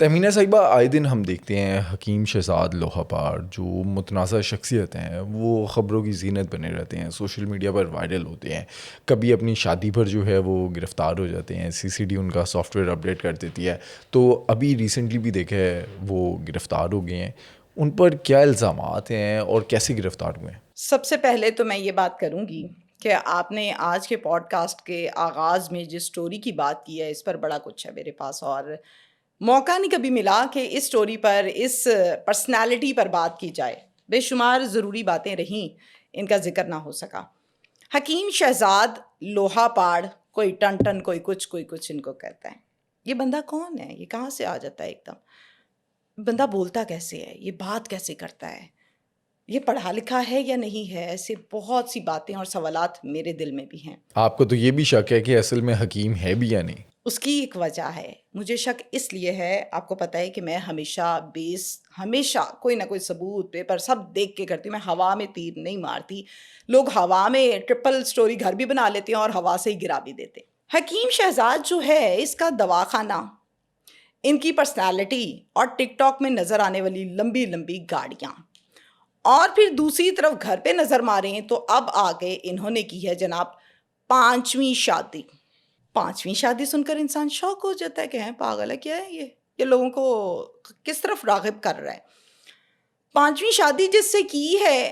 تہمینہ صاحبہ، آئے دن ہم دیکھتے ہیں حکیم شہزاد لوہا پار جو متنازع شخصیت ہیں وہ خبروں کی زینت بنے رہتے ہیں، سوشل میڈیا پر وائرل ہوتے ہیں، کبھی اپنی شادی پر جو ہے وہ گرفتار ہو جاتے ہیں، CCD ان کا سافٹ ویئر اپڈیٹ کر دیتی ہے، تو ابھی ریسنٹلی بھی دیکھا ہے وہ گرفتار ہو گئے ہیں۔ ان پر کیا الزامات ہیں اور کیسے گرفتار ہوئے ہیں؟ سب سے پہلے تو میں یہ بات کروں گی کہ آپ نے آج کے پوڈ کاسٹ کے آغاز میں جس سٹوری کی بات کی ہے اس پر بڑا کچھ ہے میرے پاس، اور موقع نہیں کبھی ملا کہ اس سٹوری پر، اس پرسنالٹی پر بات کی جائے۔ بے شمار ضروری باتیں رہیں، ان کا ذکر نہ ہو سکا۔ حکیم شہزاد لوہا پاڑ، کوئی ٹن ٹن، کوئی کچھ ان کو کہتا ہے۔ یہ بندہ کون ہے؟ یہ کہاں سے آ جاتا ہے ایک دم؟ بندہ بولتا کیسے ہے؟ یہ بات کیسے کرتا ہے؟ یہ پڑھا لکھا ہے یا نہیں ہے؟ ایسے بہت سی باتیں اور سوالات میرے دل میں بھی ہیں۔ آپ کو تو یہ بھی شک ہے کہ اصل میں حکیم ہے بھی یا نہیں؟ اس کی ایک وجہ ہے، مجھے شک اس لیے ہے، آپ کو پتہ ہے کہ میں ہمیشہ کوئی نہ کوئی ثبوت، پیپر سب دیکھ کے کرتی ہوں۔ میں ہوا میں تیر نہیں مارتی۔ لوگ ہوا میں ٹرپل سٹوری گھر بھی بنا لیتے ہیں اور ہوا سے ہی گرا بھی دیتے۔ حکیم شہزاد جو ہے، اس کا دواخانہ، ان کی پرسنالٹی اور ٹک ٹاک میں نظر آنے والی لمبی لمبی گاڑیاں، اور پھر دوسری طرف گھر پہ نظر ماریں تو اب آگے انہوں نے کی ہے جناب 5ویں شادی۔ 5ویں شادی سن کر انسان شوق ہو جاتا ہے کہ ہیں پاگل ہے کیا ہے یہ لوگوں کو کس طرف راغب کر رہا ہے۔ 5ویں شادی جس سے کی ہے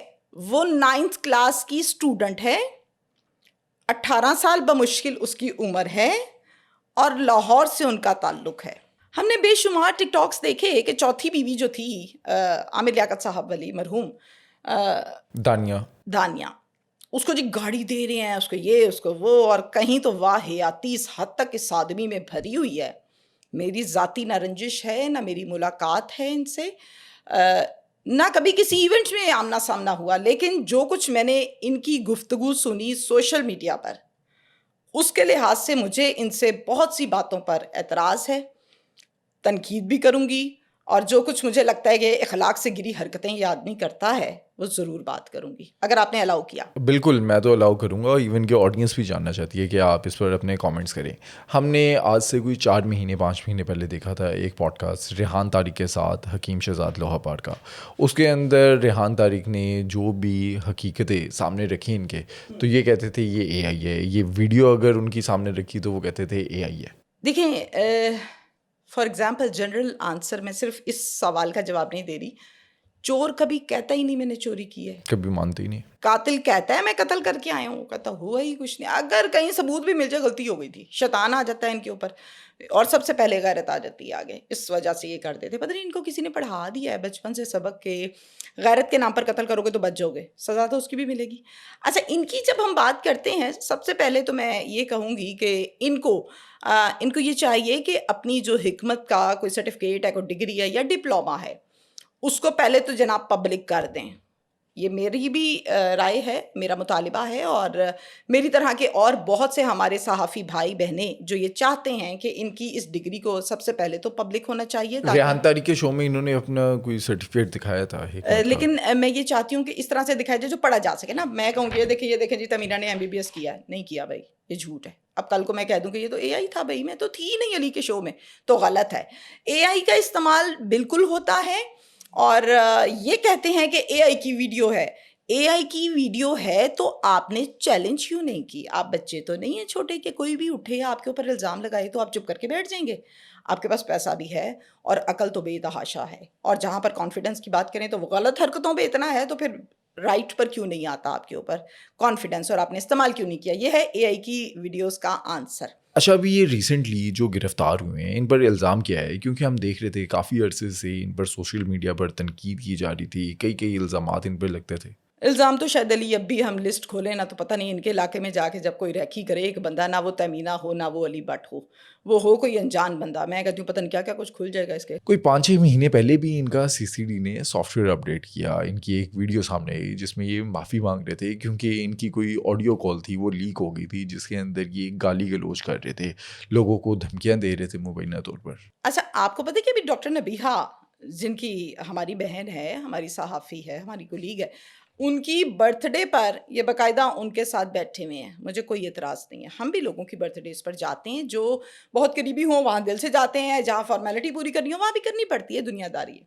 وہ 9th کلاس کی اسٹوڈنٹ ہے، 18 سال بمشکل اس کی عمر ہے، اور لاہور سے ان کا تعلق ہے۔ ہم نے بے شمار ٹک ٹاکس دیکھے کہ چوتھی بیوی جو تھی عامر لیاقت صاحب والی مرحوم دانیہ، اس کو جی گاڑی دے رہے ہیں، اس کو یہ، اس کو وہ، اور کہیں تو واہیاتی اس حد تک اس آدمی میں بھری ہوئی ہے۔ میری ذاتی نہ رنجش ہے، نہ میری ملاقات ہے ان سے، نہ کبھی کسی ایونٹ میں آمنا سامنا ہوا، لیکن جو کچھ میں نے ان کی گفتگو سنی سوشل میڈیا پر، اس کے لحاظ سے مجھے ان سے بہت سی باتوں پر اعتراض ہے، تنقید بھی کروں گی، اور جو کچھ مجھے لگتا ہے کہ اخلاق سے گری حرکتیں یہ آدمی کرتا ہے وہ ضرور بات کروں گی، اگر آپ نے الاؤ کیا۔ بالکل، میں تو الاؤ کروں گا، ایون کہ آڈینس بھی جاننا چاہتی ہے کہ آپ اس پر اپنے کامنٹس کریں۔ ہم نے آج سے کوئی 5 مہینے پہلے دیکھا تھا ایک پوڈ کاسٹ ریحان طارق کے ساتھ حکیم شہزاد لوہا پار کا۔ اس کے اندر ریحان طارق نے جو بھی حقیقتیں سامنے رکھی ان کے، تو یہ کہتے تھے یہ AI ہے، یہ ویڈیو اگر ان کی سامنے رکھی تو وہ کہتے تھے AI ہے۔ دیکھیں، فار ایگزامپل جنرل آنسر، میں صرف اس سوال کا جواب نہیں دے رہی۔ چور کبھی کہتا ہی نہیں میں نے چوری کی ہے، کبھی مانتے ہی نہیں۔ قاتل کہتا ہے میں قتل کر کے آیا ہوں، کہتا ہوا ہی کچھ نہیں۔ اگر کہیں ثبوت بھی مل جائے غلطی ہو گئی تھی، شیطان آ جاتا ہے ان کے اوپر، اور سب سے پہلے غیرت آ جاتی ہے آگے، اس وجہ سے یہ کرتے تھے۔ پتہ نہیں ان کو کسی نے پڑھا دیا ہے بچپن سے سبق کہ غیرت کے نام پر قتل کرو گے تو بچ جاؤ گے، سزا تو اس کی بھی ملے گی۔ اچھا، ان کی جب ہم بات کرتے ہیں، سب سے پہلے تو میں یہ کہوں گی کہ ان کو یہ چاہیے کہ اپنی جو حکمت کا کوئی سرٹیفکیٹ ہے، کوئی ڈگری ہے یا ڈپلوما ہے، اس کو پہلے تو جناب پبلک کر دیں۔ یہ میری بھی رائے ہے، میرا مطالبہ ہے، اور میری طرح کے اور بہت سے ہمارے صحافی بھائی بہنیں جو یہ چاہتے ہیں کہ ان کی اس ڈگری کو سب سے پہلے تو پبلک ہونا چاہیے۔ ریحان طارق کے شو میں انہوں نے اپنا کوئی سرٹیفکیٹ دکھایا تھا، لیکن میں یہ چاہتی ہوں کہ اس طرح سے دکھایا جائے جو پڑھا جا سکے نا۔ میں کہوں کہ یہ دیکھیں جی تمینہ نے MBBS کیا ہے، نہیں کیا بھائی، یہ جھوٹ ہے۔ اب کل کو میں کہہ دوں کہ یہ تو AI تھا، بھائی میں تو تھی ہی نہیں علی کے شو میں، تو غلط ہے۔ AI کا استعمال بالکل ہوتا ہے، اور یہ کہتے ہیں کہ AI کی ویڈیو ہے، AI کی ویڈیو ہے تو آپ نے چیلنج کیوں نہیں کی؟ آپ بچے تو نہیں ہیں چھوٹے کہ کوئی بھی اٹھے آپ کے اوپر الزام لگائے تو آپ چپ کر کے بیٹھ جائیں گے؟ آپ کے پاس پیسہ بھی ہے اور عقل تو بے تحاشا ہے، اور جہاں پر کانفیڈنس کی بات کریں تو وہ غلط حرکتوں پہ اتنا ہے، تو پھر رائٹ پر کیوں نہیں آتا آپ کے اوپر کانفیڈنس، اور آپ نے استعمال کیوں نہیں کیا؟ یہ ہے AI کی ویڈیوز کا آنسر۔ اچھا، ابھی یہ ریسنٹلی جو گرفتار ہوئے ہیں ان پر الزام کیا ہے؟ کیونکہ ہم دیکھ رہے تھے کافی عرصے سے ان پر سوشل میڈیا پر تنقید کی جا رہی تھی، کئی الزامات ان پر لگتے تھے۔ الزام تو شاید علی اب بھی ہم لسٹ کھولیں نا تو پتہ نہیں ان کے علاقے میں جا کے جب کوئی ریکھی کرے ایک بندہ، نہ وہ تہمینہ ہو نہ وہ علی بٹ ہو کوئی انجان بندہ، میں کہتی ہوں پتہ نہیں کیا کیا کچھ کھل جائے گا اس کے۔ کوئی 5-6 مہینے پہلے بھی ان کا CCD نے سافٹ ویئر اپڈیٹ کیا، ان کی ایک ویڈیو سامنے آئی جس میں یہ معافی مانگ رہے تھے کیونکہ ان کی کوئی آڈیو کال تھی وہ لیک ہو گئی تھی، جس کے اندر یہ گالی گلوچ کر رہے تھے، لوگوں کو دھمکیاں دے رہے تھے مبینہ طور پر۔ اچھا، آپ کو پتہ ہے کہ ابھی ڈاکٹر نبیہہ، جن کی ہماری بہن ہے، ہماری صحافی ہے، ہماری کولیگ ہے، ان کی برتھ ڈے پر یہ باقاعدہ ان کے ساتھ بیٹھے ہوئے ہیں. مجھے کوئی اعتراض نہیں ہے, ہم بھی لوگوں کی برتھ ڈیز پر جاتے ہیں, جو بہت قریبی ہوں وہاں دل سے جاتے ہیں, جہاں فارمیلٹی پوری کرنی ہو وہاں بھی کرنی پڑتی ہے, دنیا داری ہے.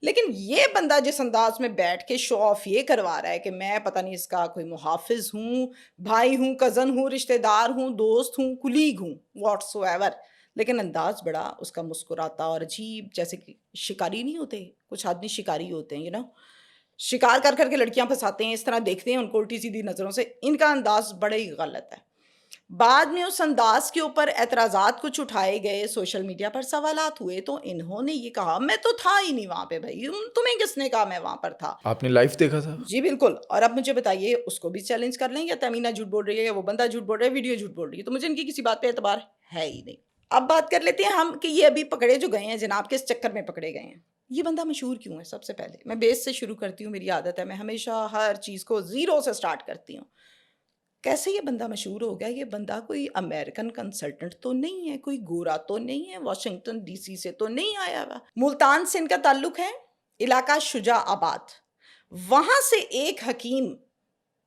لیکن یہ بندہ جس انداز میں بیٹھ کے شو آف یہ کروا رہا ہے کہ میں پتہ نہیں اس کا کوئی محافظ ہوں, بھائی ہوں, کزن ہوں, رشتہ دار ہوں, دوست ہوں, کلیگ ہوں, واٹس ایور, لیکن انداز بڑا اس کا مسکراتا اور عجیب, جیسے کہ شکاری نہیں ہوتے, کچھ آدمی شکاری ہوتے ہیں, شکار کر کر کے لڑکیاں پھنساتے ہیں, اس طرح دیکھتے ہیں ان کو الٹی سیدھی نظروں سے. ان کا انداز بڑا ہی غلط ہے. بعد میں اس انداز کے اوپر اعتراضات کچھ اٹھائے گئے, سوشل میڈیا پر سوالات ہوئے, تو انہوں نے یہ کہا میں تو تھا ہی نہیں وہاں پہ بھائی, تمہیں کس نے کہا میں وہاں پر تھا. آپ نے لائیو دیکھا تھا؟ جی بالکل. اور اب مجھے بتائیے اس کو بھی چیلنج کر لیں, یا تمینہ جھوٹ بول رہی ہے, یا وہ بندہ جھوٹ بول رہا ہے, ویڈیو جھوٹ بول رہی ہے, تو مجھے ان کی کسی بات پہ اعتبار ہے ہی نہیں. اب بات کر لیتے ہیں ہم کہ یہ ابھی پکڑے جو گئے ہیں جناب, کے اس چکر میں پکڑے گئے ہیں. یہ بندہ مشہور کیوں ہے؟ سب سے پہلے میں بیس سے شروع کرتی ہوں, میری عادت ہے, میں ہمیشہ ہر چیز کو زیرو سے سٹارٹ کرتی ہوں. کیسے یہ بندہ مشہور ہو گیا؟ یہ بندہ کوئی امریکن کنسلٹنٹ تو نہیں ہے, کوئی گورا تو نہیں ہے, واشنگٹن ڈی سی سے تو نہیں آیا ہوا. ملتان سے ان کا تعلق ہے, علاقہ شجاع آباد. وہاں سے ایک حکیم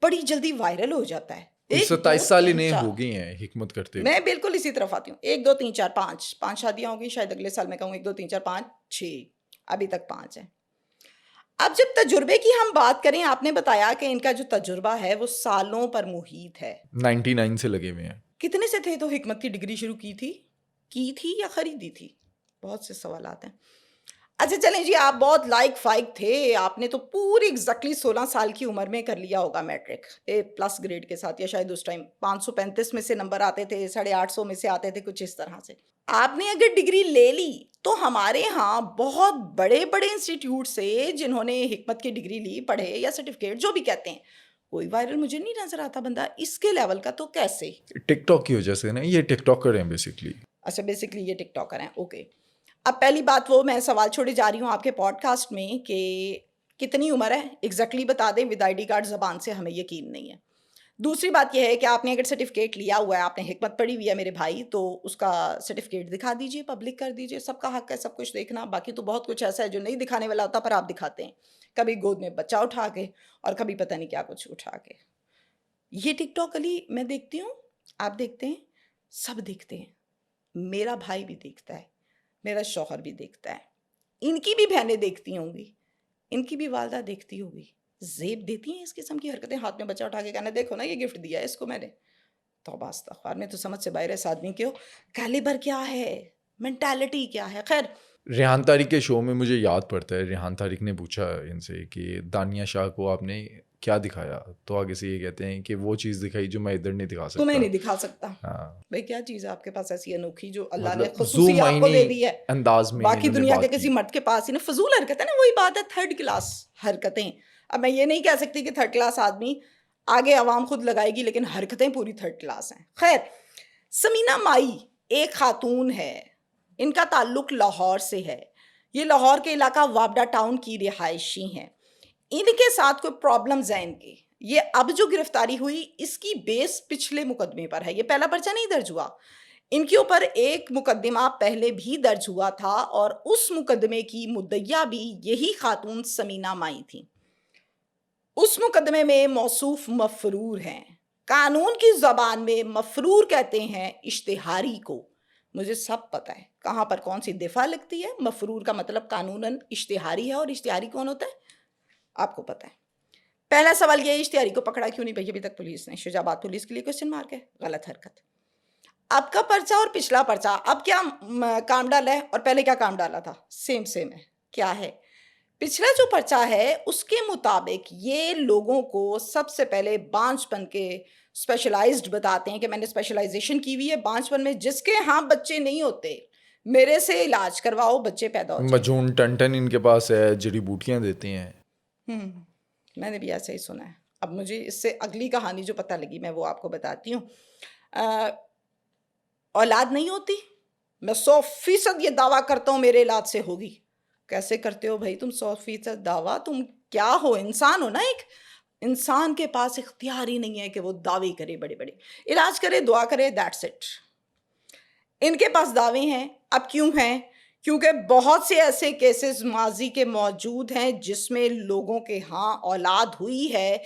بڑی جلدی وائرل ہو جاتا ہے. 27 سال انہیں ہو گئی ہیں حکمت کرتے ہوئے. میں بالکل اسی طرف آتی ہوں. 1 2 3 4 5 شادیاں ہو گئی, شاید اگلے سال میں کہوں 1 2 3 4 5 6, ابھی تک 5 ہیں. اب جب تجربے کی ہم بات کریں, آپ نے بتایا کہ ان کا جو تجربہ ہے وہ سالوں پر محیط ہے, 99 سے لگے ہوئے ہیں. کتنے سے تھے تو حکمت کی ڈگری شروع کی تھی یا خریدی تھی؟ بہت سے سوالات ہیں. اچھا چلیں جی, آپ بہت لائق فائق تھے, آپ نے تو پوری ایگزیکٹلی 16 سال کی عمر میں کر لیا ہوگا میٹرک A+ گریڈ کے ساتھ, یا شاید اس ٹائم 535 میں سے نمبر آتے تھے, 850 میں سے آتے تھے, کچھ اس طرح سے. آپ نے اگر ڈگری لے لی تو ہمارے ہاں بہت بڑے بڑے انسٹیٹیوٹ سے جنہوں نے حکمت کی ڈگری لی, پڑھے یا سرٹیفکیٹ جو بھی کہتے ہیں, کوئی وائرل مجھے نہیں نظر آتا بندہ اس کے لیول کا. تو کیسے؟ ٹک ٹاک کی وجہ سے نا, یہ ٹک ٹاکر ہیں بیسکلی. اچھا بیسکلی یہ ٹک ٹاکر ہیں, اوکے. اب پہلی بات وہ میں سوال چھوڑے جا رہی ہوں آپ کے پوڈ کاسٹ میں کہ کتنی عمر ہے ایگزیکٹلی بتا دیں, ود ID کارڈ زبان سے ہمیں یقین نہیں ہے. دوسری بات یہ ہے کہ آپ نے اگر سرٹیفکیٹ لیا ہوا ہے, آپ نے حکمت پڑھی ہوئی ہے میرے بھائی, تو اس کا سرٹیفکیٹ دکھا دیجئے, پبلک کر دیجئے. سب کا حق ہے سب کچھ دیکھنا. باقی تو بہت کچھ ایسا ہے جو نہیں دکھانے والا ہوتا پر آپ دکھاتے ہیں, کبھی گود میں بچہ اٹھا کے اور کبھی پتہ نہیں کیا کچھ اٹھا کے. یہ ٹک ٹاک علی میں دیکھتی ہوں, آپ دیکھتے ہیں, سب دیکھتے ہیں, میرا بھائی بھی دیکھتا ہے, میرا شوہر بھی دیکھتا ہے, ان کی بھی بہنیں دیکھتی ہوں گی, ان کی بھی والدہ دیکھتی ہوگی. زیب دیتی ہیں اس قسم کی حرکتیں, ہاتھ میں بچہ اٹھا کے کہنا دیکھو نا یہ گفٹ دیا ہے اس کو میں نے. توبہ استغفار, میں تو سمجھ سے باہر ہے اس آدمی کے کیلیبر کیا ہے, مینٹالٹی کیا ہے. خیر, ریحان طارق کے شو میں مجھے یاد پڑتا ہے, ریحان طارق نے پوچھا ان سے کہ دانیہ شاہ کو آپ نے کیا دکھایا, تو آگے سے یہ کہتے ہیں کہ وہ چیز دکھائی جو میں ادھر نہیں دکھا سکتا. تمہیں نہیں دکھا سکتا. ہاں بھائی کیا چیز ہے آپ کے پاس ایسی انوکھی جو اللہ نے مطلب خصوصی آپ کو دے دی ہے, انداز میں باقی دنیا کے کسی مرد کے پاس ہی نا. فضول حرکت ہے نا, وہی بات ہے تھرڈ کلاس حرکتیں. اب میں یہ نہیں کہہ سکتی کہ تھرڈ کلاس آدمی آگے عوام خود لگائے گی, لیکن حرکتیں پوری تھرڈ کلاس ہیں. خیر, سمینہ مائی ایک خاتون ہے, ان کا تعلق لاہور سے ہے, یہ لاہور کے علاقہ وابڈا ٹاؤن کی رہائشی ہیں. ان کے ساتھ کوئی پرابلمز ہیں ان کی. یہ اب جو گرفتاری ہوئی اس کی بیس پچھلے مقدمے پر ہے, یہ پہلا پرچہ نہیں درج ہوا. ان کے اوپر ایک مقدمہ پہلے بھی درج ہوا تھا, اور اس مقدمے کی مدعیہ بھی یہی خاتون سمینہ مائی تھی. اس مقدمے میں موصوف مفرور ہیں. قانون کی زبان میں مفرور کہتے ہیں اشتہاری کو. مجھے سب پتہ ہے کہاں پر کون سی دفعہ لگتی ہے. مفرور کا مطلب قانوناً اشتہاری ہے, اور اشتہاری کون ہوتا ہے آپ کو پتہ ہے. پہلا سوال یہ, اشتہاری کو پکڑا کیوں نہیں بھائی ابھی تک پولیس نے؟ شجاع آباد پولیس کے لیے کوشچن مارک ہے, غلط حرکت. اب کا پرچہ اور پچھلا پرچہ, اب کیا کام ڈالا ہے اور پہلے کیا کام ڈالا تھا؟ سیم ہے. کیا ہے پچھلا جو پرچہ ہے اس کے مطابق یہ لوگوں کو سب سے پہلے بانجھ پن کے اسپیشلائزڈ بتاتے ہیں کہ میں نے اسپیشلائزیشن کی ہوئی ہے بانجھ پن میں, جس کے ہاں بچے نہیں ہوتے میرے سے علاج کرواؤ, بچے پیدا ہو جائیں. مجون ٹن ان کے پاس ہے, جڑی بوٹیاں دیتے ہیں. میں نے بھی ایسا ہی سنا ہے. اب مجھے اس سے اگلی کہانی جو پتہ لگی میں وہ آپ کو بتاتی ہوں. اولاد نہیں ہوتی, میں 100% یہ دعویٰ کرتا ہوں میرے علاج سے ہوگی. کیسے کرتے ہو بھائی تم 100% دعویٰ؟ تم کیا ہو, انسان ہو نا. ایک انسان کے پاس اختیار ہی نہیں ہے کہ وہ دعوے کرے, بڑے بڑے علاج کرے, دعا کرے, دیٹس اٹ. ان کے پاس دعوے ہیں. اب کیوں ہیں؟ کیونکہ بہت سے ایسے کیسز ماضی کے موجود ہیں جس میں لوگوں کے ہاں اولاد ہوئی ہے،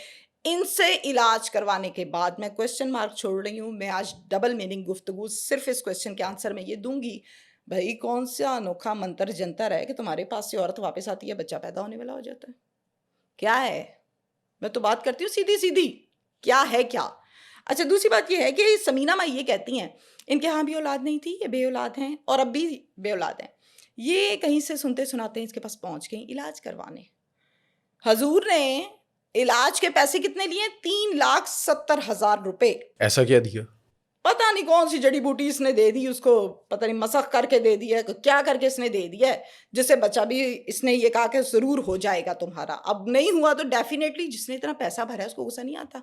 ان سے علاج کروانے کے بعد، میں کویسچن مارک چھوڑ رہی ہوں، میں آج ڈبل میننگ گفتگو صرف اس کویسچن کے آنسر میں یہ دوں گی، بھائی کون سا انوکھا منتر جنتر ہے کہ تمہارے پاس سے عورت واپس آتی ہے، بچہ پیدا ہونے والا ہو جاتا ہے؟ کیا ہے؟ میں تو بات کرتی ہوں سیدھی سیدھی، کیا ہے کیا؟ اچھا دوسری بات یہ ہے کہ سمینہ ماں یہ کہتی ہیں ان کے ہاں بھی اولاد نہیں تھی، یہ بے اولاد ہیں اور اب بھی بے اولاد ہیں، یہ کہیں سے سنتے سناتے ہیں اس کے پاس پہنچ گئیں علاج کروانے. حضور نے علاج کے پیسے کتنے لیے؟ 3,70,000 روپے. ایسا کیا دیا؟ پتہ نہیں کون سی جڑی بوٹی اس نے دے دی اس کو، پتہ نہیں مسخ کر کے دے دیا ہے، کیا کر کے اس نے دے دیا ہے، جس سے بچہ بھی اس نے یہ کہا کہ ضرور ہو جائے گا تمہارا. اب نہیں ہوا تو ڈیفینیٹلی جس نے اتنا پیسہ بھرا ہے اس کو غصہ نہیں آتا؟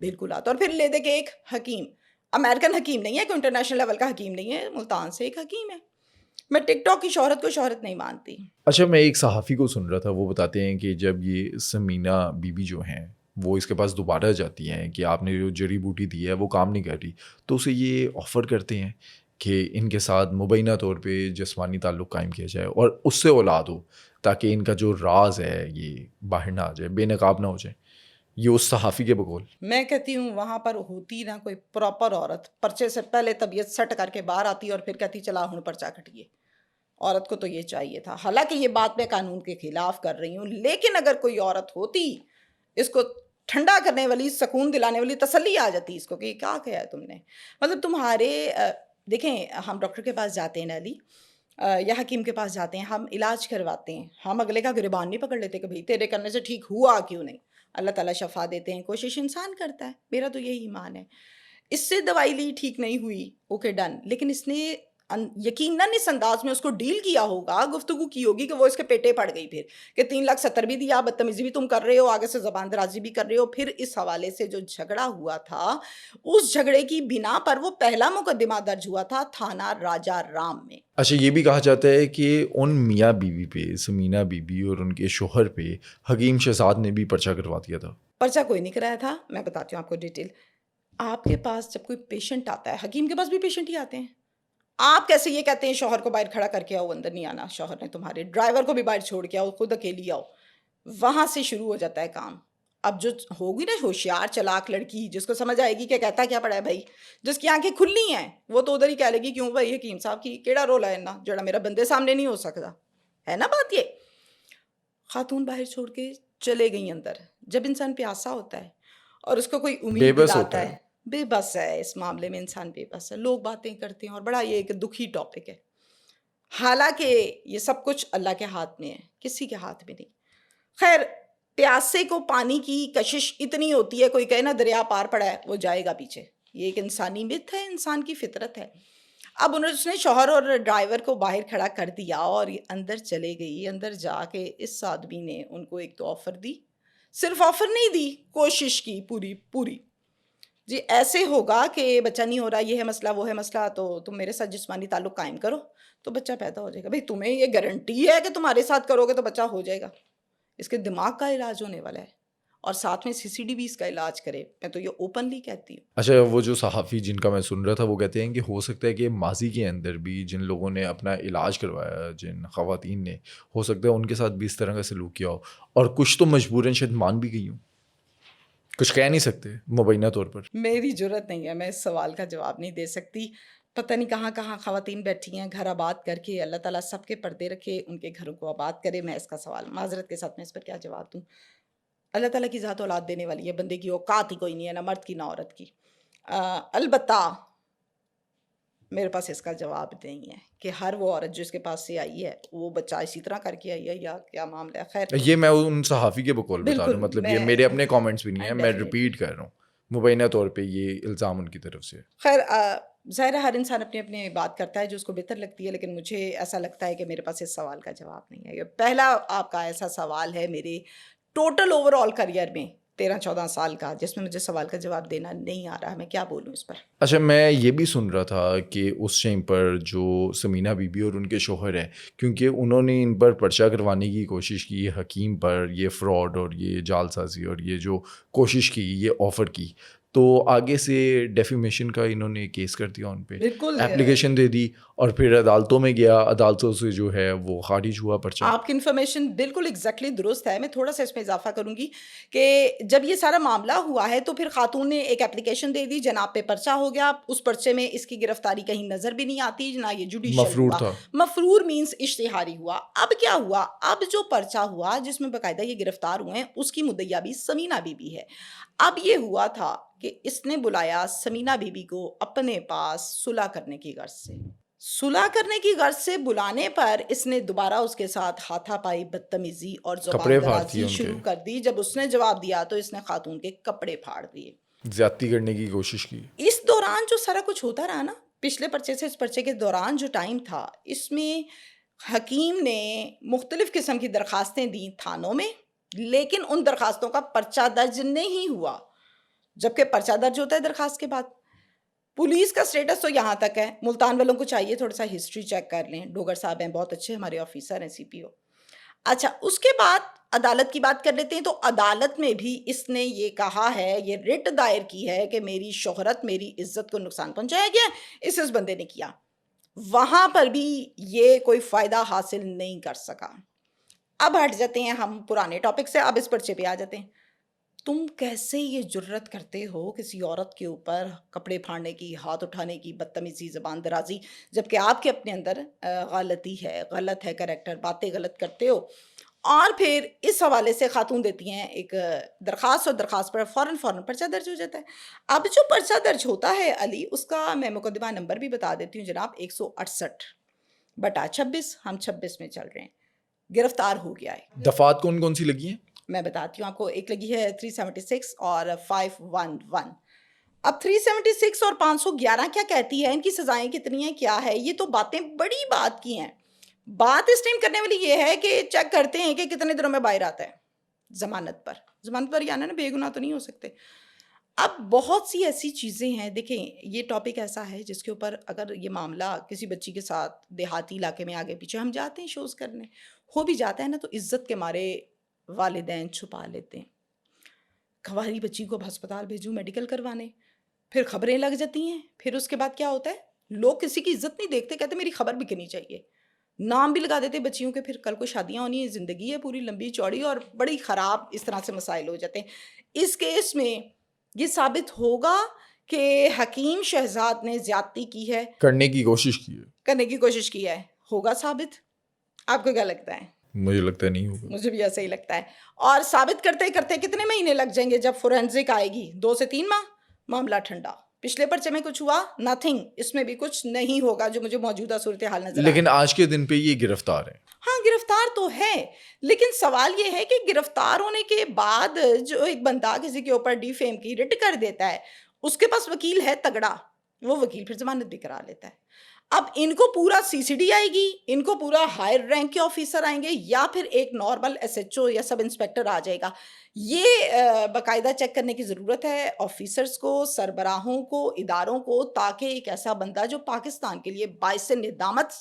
بالکل آتا. اور پھر لے دے کے ایک حکیم، امریکن حکیم نہیں ہے، کوئی انٹرنیشنل لیول کا حکیم نہیں ہے، ملتان سے ایک حکیم ہے. میں ٹک ٹاک کی شہرت کو شہرت نہیں مانتی. اچھا میں ایک صحافی کو سن رہا تھا، وہ بتاتے ہیں کہ جب یہ سمینہ بی بی جو ہیں وہ اس کے پاس دوبارہ جاتی ہیں کہ آپ نے جو جڑی بوٹی دی ہے وہ کام نہیں کر رہی، تو اسے یہ آفر کرتے ہیں کہ ان کے ساتھ مبینہ طور پہ جسمانی تعلق قائم کیا جائے اور اس سے اولاد ہو، تاکہ ان کا جو راز ہے یہ باہر نہ آ جائے، بے نقاب نہ ہو جائے. یہ اس صحافی کے بقول. میں کہتی ہوں وہاں پر ہوتی نہ کوئی پراپر عورت، پرچے سے پہلے طبیعت سٹ کر کے باہر آتی اور پھر کہتی چلا ہوں پرچہ کٹیے. عورت کو تو یہ چاہیے تھا. حالانکہ یہ بات میں قانون کے خلاف کر رہی ہوں، لیکن اگر کوئی عورت ہوتی اس کو ٹھنڈا کرنے والی، سکون دلانے والی، تسلی آ جاتی اس کو کہ یہ کیا کہا ہے تم نے. مطلب تمہارے دیکھیں ہم ڈاکٹر کے پاس جاتے ہیں نالی یا حکیم کے پاس جاتے ہیں، ہم علاج کرواتے ہیں، ہم اگلے کا گریبان نہیں پکڑ لیتے کہ بھئی تیرے کرنے سے ٹھیک ہوا کیوں نہیں. اللہ تعالیٰ شفا دیتے ہیں، کوشش انسان کرتا ہے، میرا تو یہی ایمان ہے. اس سے دوائی لی، ٹھیک نہیں ہوئی، اوکے ڈن، لیکن اس نے یقیناً اس انداز میں اس کو ڈیل کیا ہوگا، گفتگو کی ہوگی کہ وہ اس کے پیٹے پڑ گئی پھر کہ 3,70,000 بھی دیا، بدتمیزی بھی تم کر رہے ہو، آگے سے زبان درازی بھی کر رہے ہو. پھر اس حوالے سے جو جھگڑا ہوا تھا، اس جھگڑے کی بنا پر وہ پہلا مقدمہ درج ہوا تھا تھانہ راجا رام میں. اچھا یہ بھی کہا جاتا ہے کہ ان میاں بیوی پہ، سمینہ بی بی اور ان کے شوہر پہ حکیم شہزاد نے بھی پرچہ کروا دیا تھا. پرچہ کوئی نہیں کرایا تھا. میں بتاتی ہوں آپ کو ڈیٹیل. آپ کے پاس جب کوئی پیشنٹ آتا ہے، حکیم کے پاس بھی پیشنٹ ہی آتے ہیں، آپ کیسے یہ کہتے ہیں شوہر کو باہر کھڑا کر کے آؤ، اندر نہیں آنا شوہر نے تمہارے، ڈرائیور کو بھی باہر چھوڑ کے آؤ، خود اکیلی آؤ. وہاں سے شروع ہو جاتا ہے کام. اب جو ہوگی نا ہوشیار چلاک لڑکی، جس کو سمجھ آئے گی کہ کہتا کیا پڑا ہے بھائی، جس کی آنکھیں کھلی ہیں، وہ تو ادھر ہی کہہ لے گی کیوں بھائی حکیم صاحب کی کیڑا رول ہے نا جڑا میرا بندے سامنے نہیں ہو سکتا ہے نا. بات یہ خاتون باہر چھوڑ کے چلے گئی اندر. جب انسان پیاسا ہوتا ہے اور اس کو کوئی بے امید بس دلاتا ہوتا ہے، بے بس ہے اس معاملے میں انسان، بے بس ہے. لوگ باتیں کرتے ہیں اور بڑا یہ ایک دکھی ٹاپک ہے. حالانکہ یہ سب کچھ اللہ کے ہاتھ میں ہے، کسی کے ہاتھ میں نہیں. خیر، پیاسے کو پانی کی کشش اتنی ہوتی ہے، کوئی کہے نا دریا پار پڑا ہے، وہ جائے گا پیچھے. یہ ایک انسانی مت ہے، انسان کی فطرت ہے. اب اس نے شوہر اور ڈرائیور کو باہر کھڑا کر دیا اور اندر چلے گئی. اندر جا کے اس آدمی نے ان کو ایک تو آفر دی، صرف آفر نہیں دی، کوشش کی پوری پوری. جی ایسے ہوگا کہ بچہ نہیں ہو رہا، یہ ہے مسئلہ، وہ ہے مسئلہ، تو تم میرے ساتھ جسمانی تعلق قائم کرو تو بچہ پیدا ہو جائے گا. بھئی تمہیں یہ گارنٹی ہے کہ تمہارے ساتھ کرو گے تو بچہ ہو جائے گا؟ اس کے دماغ کا علاج ہونے والا ہے اور ساتھ میں CCD بھی اس کا علاج کرے. میں تو یہ اوپنلی کہتی ہوں. اچھا وہ جو صحافی جن کا میں سن رہا تھا وہ کہتے ہیں کہ ہو سکتا ہے کہ ماضی کے اندر بھی جن لوگوں نے اپنا علاج کروایا، جن خواتین نے، ہو سکتا ہے ان کے ساتھ بھی اس طرح کا سلوک کیا ہو، اور کچھ تو مجبوراً شاید مان بھی گئی ہوں. کچھ کہہ نہیں سکتے مبینہ طور پر. میری جرت نہیں ہے، میں اس سوال کا جواب نہیں دے سکتی. پتہ نہیں کہاں کہاں خواتین بیٹھی ہیں، گھر آباد کر کے. اللہ تعالیٰ سب کے پردے رکھے، ان کے گھروں کو آباد کرے. میں اس کا سوال معذرت کے ساتھ میں اس پر کیا جواب دوں؟ اللہ تعالیٰ کی ذات اولاد دینے والی ہے، بندے کی اوقات ہی کوئی نہیں ہے، نہ مرد کی نہ عورت کی. البتہ میرے پاس اس کا جواب نہیں ہے کہ ہر وہ عورت جو اس کے پاس سے آئی ہے وہ بچہ اسی طرح کر کے آئی ہے یا کیا معاملہ ہے. خیر یہ میں ان صحافی کے بقول بتا رہا ہوں، مطلب یہ میرے اپنے کامنٹس بھی نہیں ہیں، میں ریپیٹ کر رہا ہوں، مبینہ طور پہ یہ الزام ان کی طرف سے. خیر ظاہر ہے ہر انسان اپنی اپنی بات کرتا ہے جو اس کو بہتر لگتی ہے، لیکن مجھے ایسا لگتا ہے کہ میرے پاس اس سوال کا جواب نہیں ہے. یہ پہلا آپ کا ایسا سوال ہے میرے ٹوٹل اوور آل کریئر میں 13-14 سال کا جس میں مجھے سوال کا جواب دینا نہیں آ رہا. میں کیا بولوں اس پر؟ اچھا میں یہ بھی سن رہا تھا کہ اس ٹائم پر جو سمینہ بی بی اور ان کے شوہر ہیں، کیونکہ انہوں نے ان پر پرچہ کروانے کی کوشش کی، حکیم پر یہ فراڈ اور یہ جال سازی اور یہ جو کوشش کی، یہ آفر کی، تو آگے سے ڈیفیمیشن کا انہوں نے کیس کر دیا ان پہ, بالکل اپلیکیشن دے دی, اور پھر عدالتوں میں گیا, عدالتوں سے جو ہے وہ خارج ہوا پرچہ. آپ کی انفارمیشن بالکل ایگزیکٹلی درست ہے. میں تھوڑا سا اس میں اضافہ کروں گی کہ جب یہ سارا معاملہ ہوا ہے تو پھر خاتون نے ایک اپلیکیشن دے دی, جناب پہ پرچہ ہو گیا. اس پرچے میں اس کی گرفتاری کہیں نظر بھی نہیں آتی, نہ یہ جوڈیشل مفرور ہوا. تھا. مفرور مینس اشتہاری ہوا. اب کیا ہوا, اب جو پرچہ ہوا جس میں باقاعدہ یہ گرفتار ہوئے ہیں, اس کی مدعیہ بھی سمینہ بی بی ہے. اب یہ ہوا تھا کہ اس نے بلایا سمینہ بی بی کو اپنے پاس صلح کرنے کی غرض سے. صلح کرنے کی غرض سے بلانے پر اس نے دوبارہ اس کے ساتھ ہاتھا پائی, بدتمیزی اور زبان درازی شروع کر دی. جب اس نے جواب دیا تو اس نے خاتون کے کپڑے پھاڑ دیے, زیادتی کرنے کی کوشش کی. اس دوران جو سارا کچھ ہوتا رہا نا, پچھلے پرچے سے اس پرچے کے دوران جو ٹائم تھا, اس میں حکیم نے مختلف قسم کی درخواستیں دیں تھانوں میں, لیکن ان درخواستوں کا پرچہ درج نہیں ہوا. جبکہ پرچہ درج ہوتا ہے درخواست کے بعد. پولیس کا سٹیٹس تو یہاں تک ہے, ملتان والوں کو چاہیے تھوڑا سا ہسٹری چیک کر لیں. ڈوگر صاحب ہیں, بہت اچھے ہمارے آفیسر ہیں, سی پی او. اچھا, اس کے بعد عدالت کی بات کر لیتے ہیں. تو عدالت میں بھی اس نے یہ کہا ہے, یہ رٹ دائر کی ہے کہ میری شہرت, میری عزت کو نقصان پہنچایا گیا, اس بندے نے کیا. وہاں پر بھی یہ کوئی فائدہ حاصل نہیں کر سکا. اب ہٹ جاتے ہیں ہم پرانے ٹاپک سے, اب اس پرچے پہ آ جاتے ہیں. تم کیسے یہ جرت کرتے ہو کسی عورت کے اوپر کپڑے پھاڑنے کی, ہاتھ اٹھانے کی, بدتمیزی, زبان درازی, جبکہ آپ کے اپنے اندر غلطی ہے, غلط ہے کریکٹر, باتیں غلط کرتے ہو. اور پھر اس حوالے سے خاتون دیتی ہیں ایک درخواست, اور درخواست پر فوراً پرچہ درج ہو جاتا ہے. اب جو پرچہ درج ہوتا ہے علی, اس کا میں مقدمہ نمبر بھی بتا دیتی ہوں جناب, 168/26. ہم 26 میں چل رہے ہیں. گرفتار ہو گیا ہے. دفعات کون کون سی لگی ہیں میں بتاتی ہوں آپ کو. ایک لگی ہے 376 اور 511. اب 376 اور 511 کیا کہتی ہے, ان کی سزائیں کتنی ہیں, کیا ہے, یہ تو باتیں بڑی بات کی ہیں. بات اس ٹائم کرنے والی یہ ہے کہ چیک کرتے ہیں کہ کتنے دنوں میں باہر آتا ہے ضمانت پر. ضمانت پر یعنی نا بے گناہ تو نہیں ہو سکتے. اب بہت سی ایسی چیزیں ہیں, دیکھیں یہ ٹاپک ایسا ہے جس کے اوپر اگر یہ معاملہ کسی بچی کے ساتھ دیہاتی علاقے میں آگے پیچھے ہم جاتے ہیں شوز کرنے, ہو بھی جاتا ہے نا, تو عزت کے مارے والدین چھپا لیتے ہیں. ہماری بچی کو ہسپتال بھیجوں میڈیکل کروانے, پھر خبریں لگ جاتی ہیں. پھر اس کے بعد کیا ہوتا ہے, لوگ کسی کی عزت نہیں دیکھتے, کہتے میری خبر بکنی چاہیے, نام بھی لگا دیتے بچیوں کے. پھر کل کو شادیاں ہونی ہیں, زندگی ہے پوری لمبی چوڑی, اور بڑی خراب اس طرح سے مسائل ہو جاتے ہیں. اس کیس میں یہ ثابت ہوگا کہ حکیم شہزاد نے زیادتی کی ہے, کرنے کی کوشش کی ہے, ہوگا ثابت. آپ کو کیا لگتا ہے؟ مجھے لگتا ہے نہیں ہوگا. مجھے بھی ایسا ہی لگتا ہے. اور ثابت کرتے کرتے کتنے مہینے لگ جائیں گے, جب فورینزک آئے گی 2 سے 3 ماہ, معاملہ ٹھنڈا. پچھلے پرچے میں کچھ ہوا, نتھنگ. اس میں بھی کچھ نہیں ہوگا جو مجھے موجودہ صورتحال نظر. لیکن آج کے دن پہ یہ گرفتار ہے. ہاں گرفتار تو ہے, لیکن سوال یہ ہے کہ گرفتار ہونے کے بعد جو ایک بندہ کسی کے اوپر ڈی فیم کی رٹ کر دیتا ہے, اس کے پاس وکیل ہے تگڑا, وہ وکیل پھر ضمانت بھی کرا لیتا ہے. اب ان کو پورا سی سی ڈی آئے گی, ان کو پورا ہائر رینک کے آفیسر آئیں گے, یا پھر ایک نارمل ایس ایچ او یا سب انسپیکٹر آ جائے گا. یہ باقاعدہ چیک کرنے کی ضرورت ہے آفیسرز کو, سربراہوں کو, اداروں کو, تاکہ ایک ایسا بندہ جو پاکستان کے لیے باعث ندامت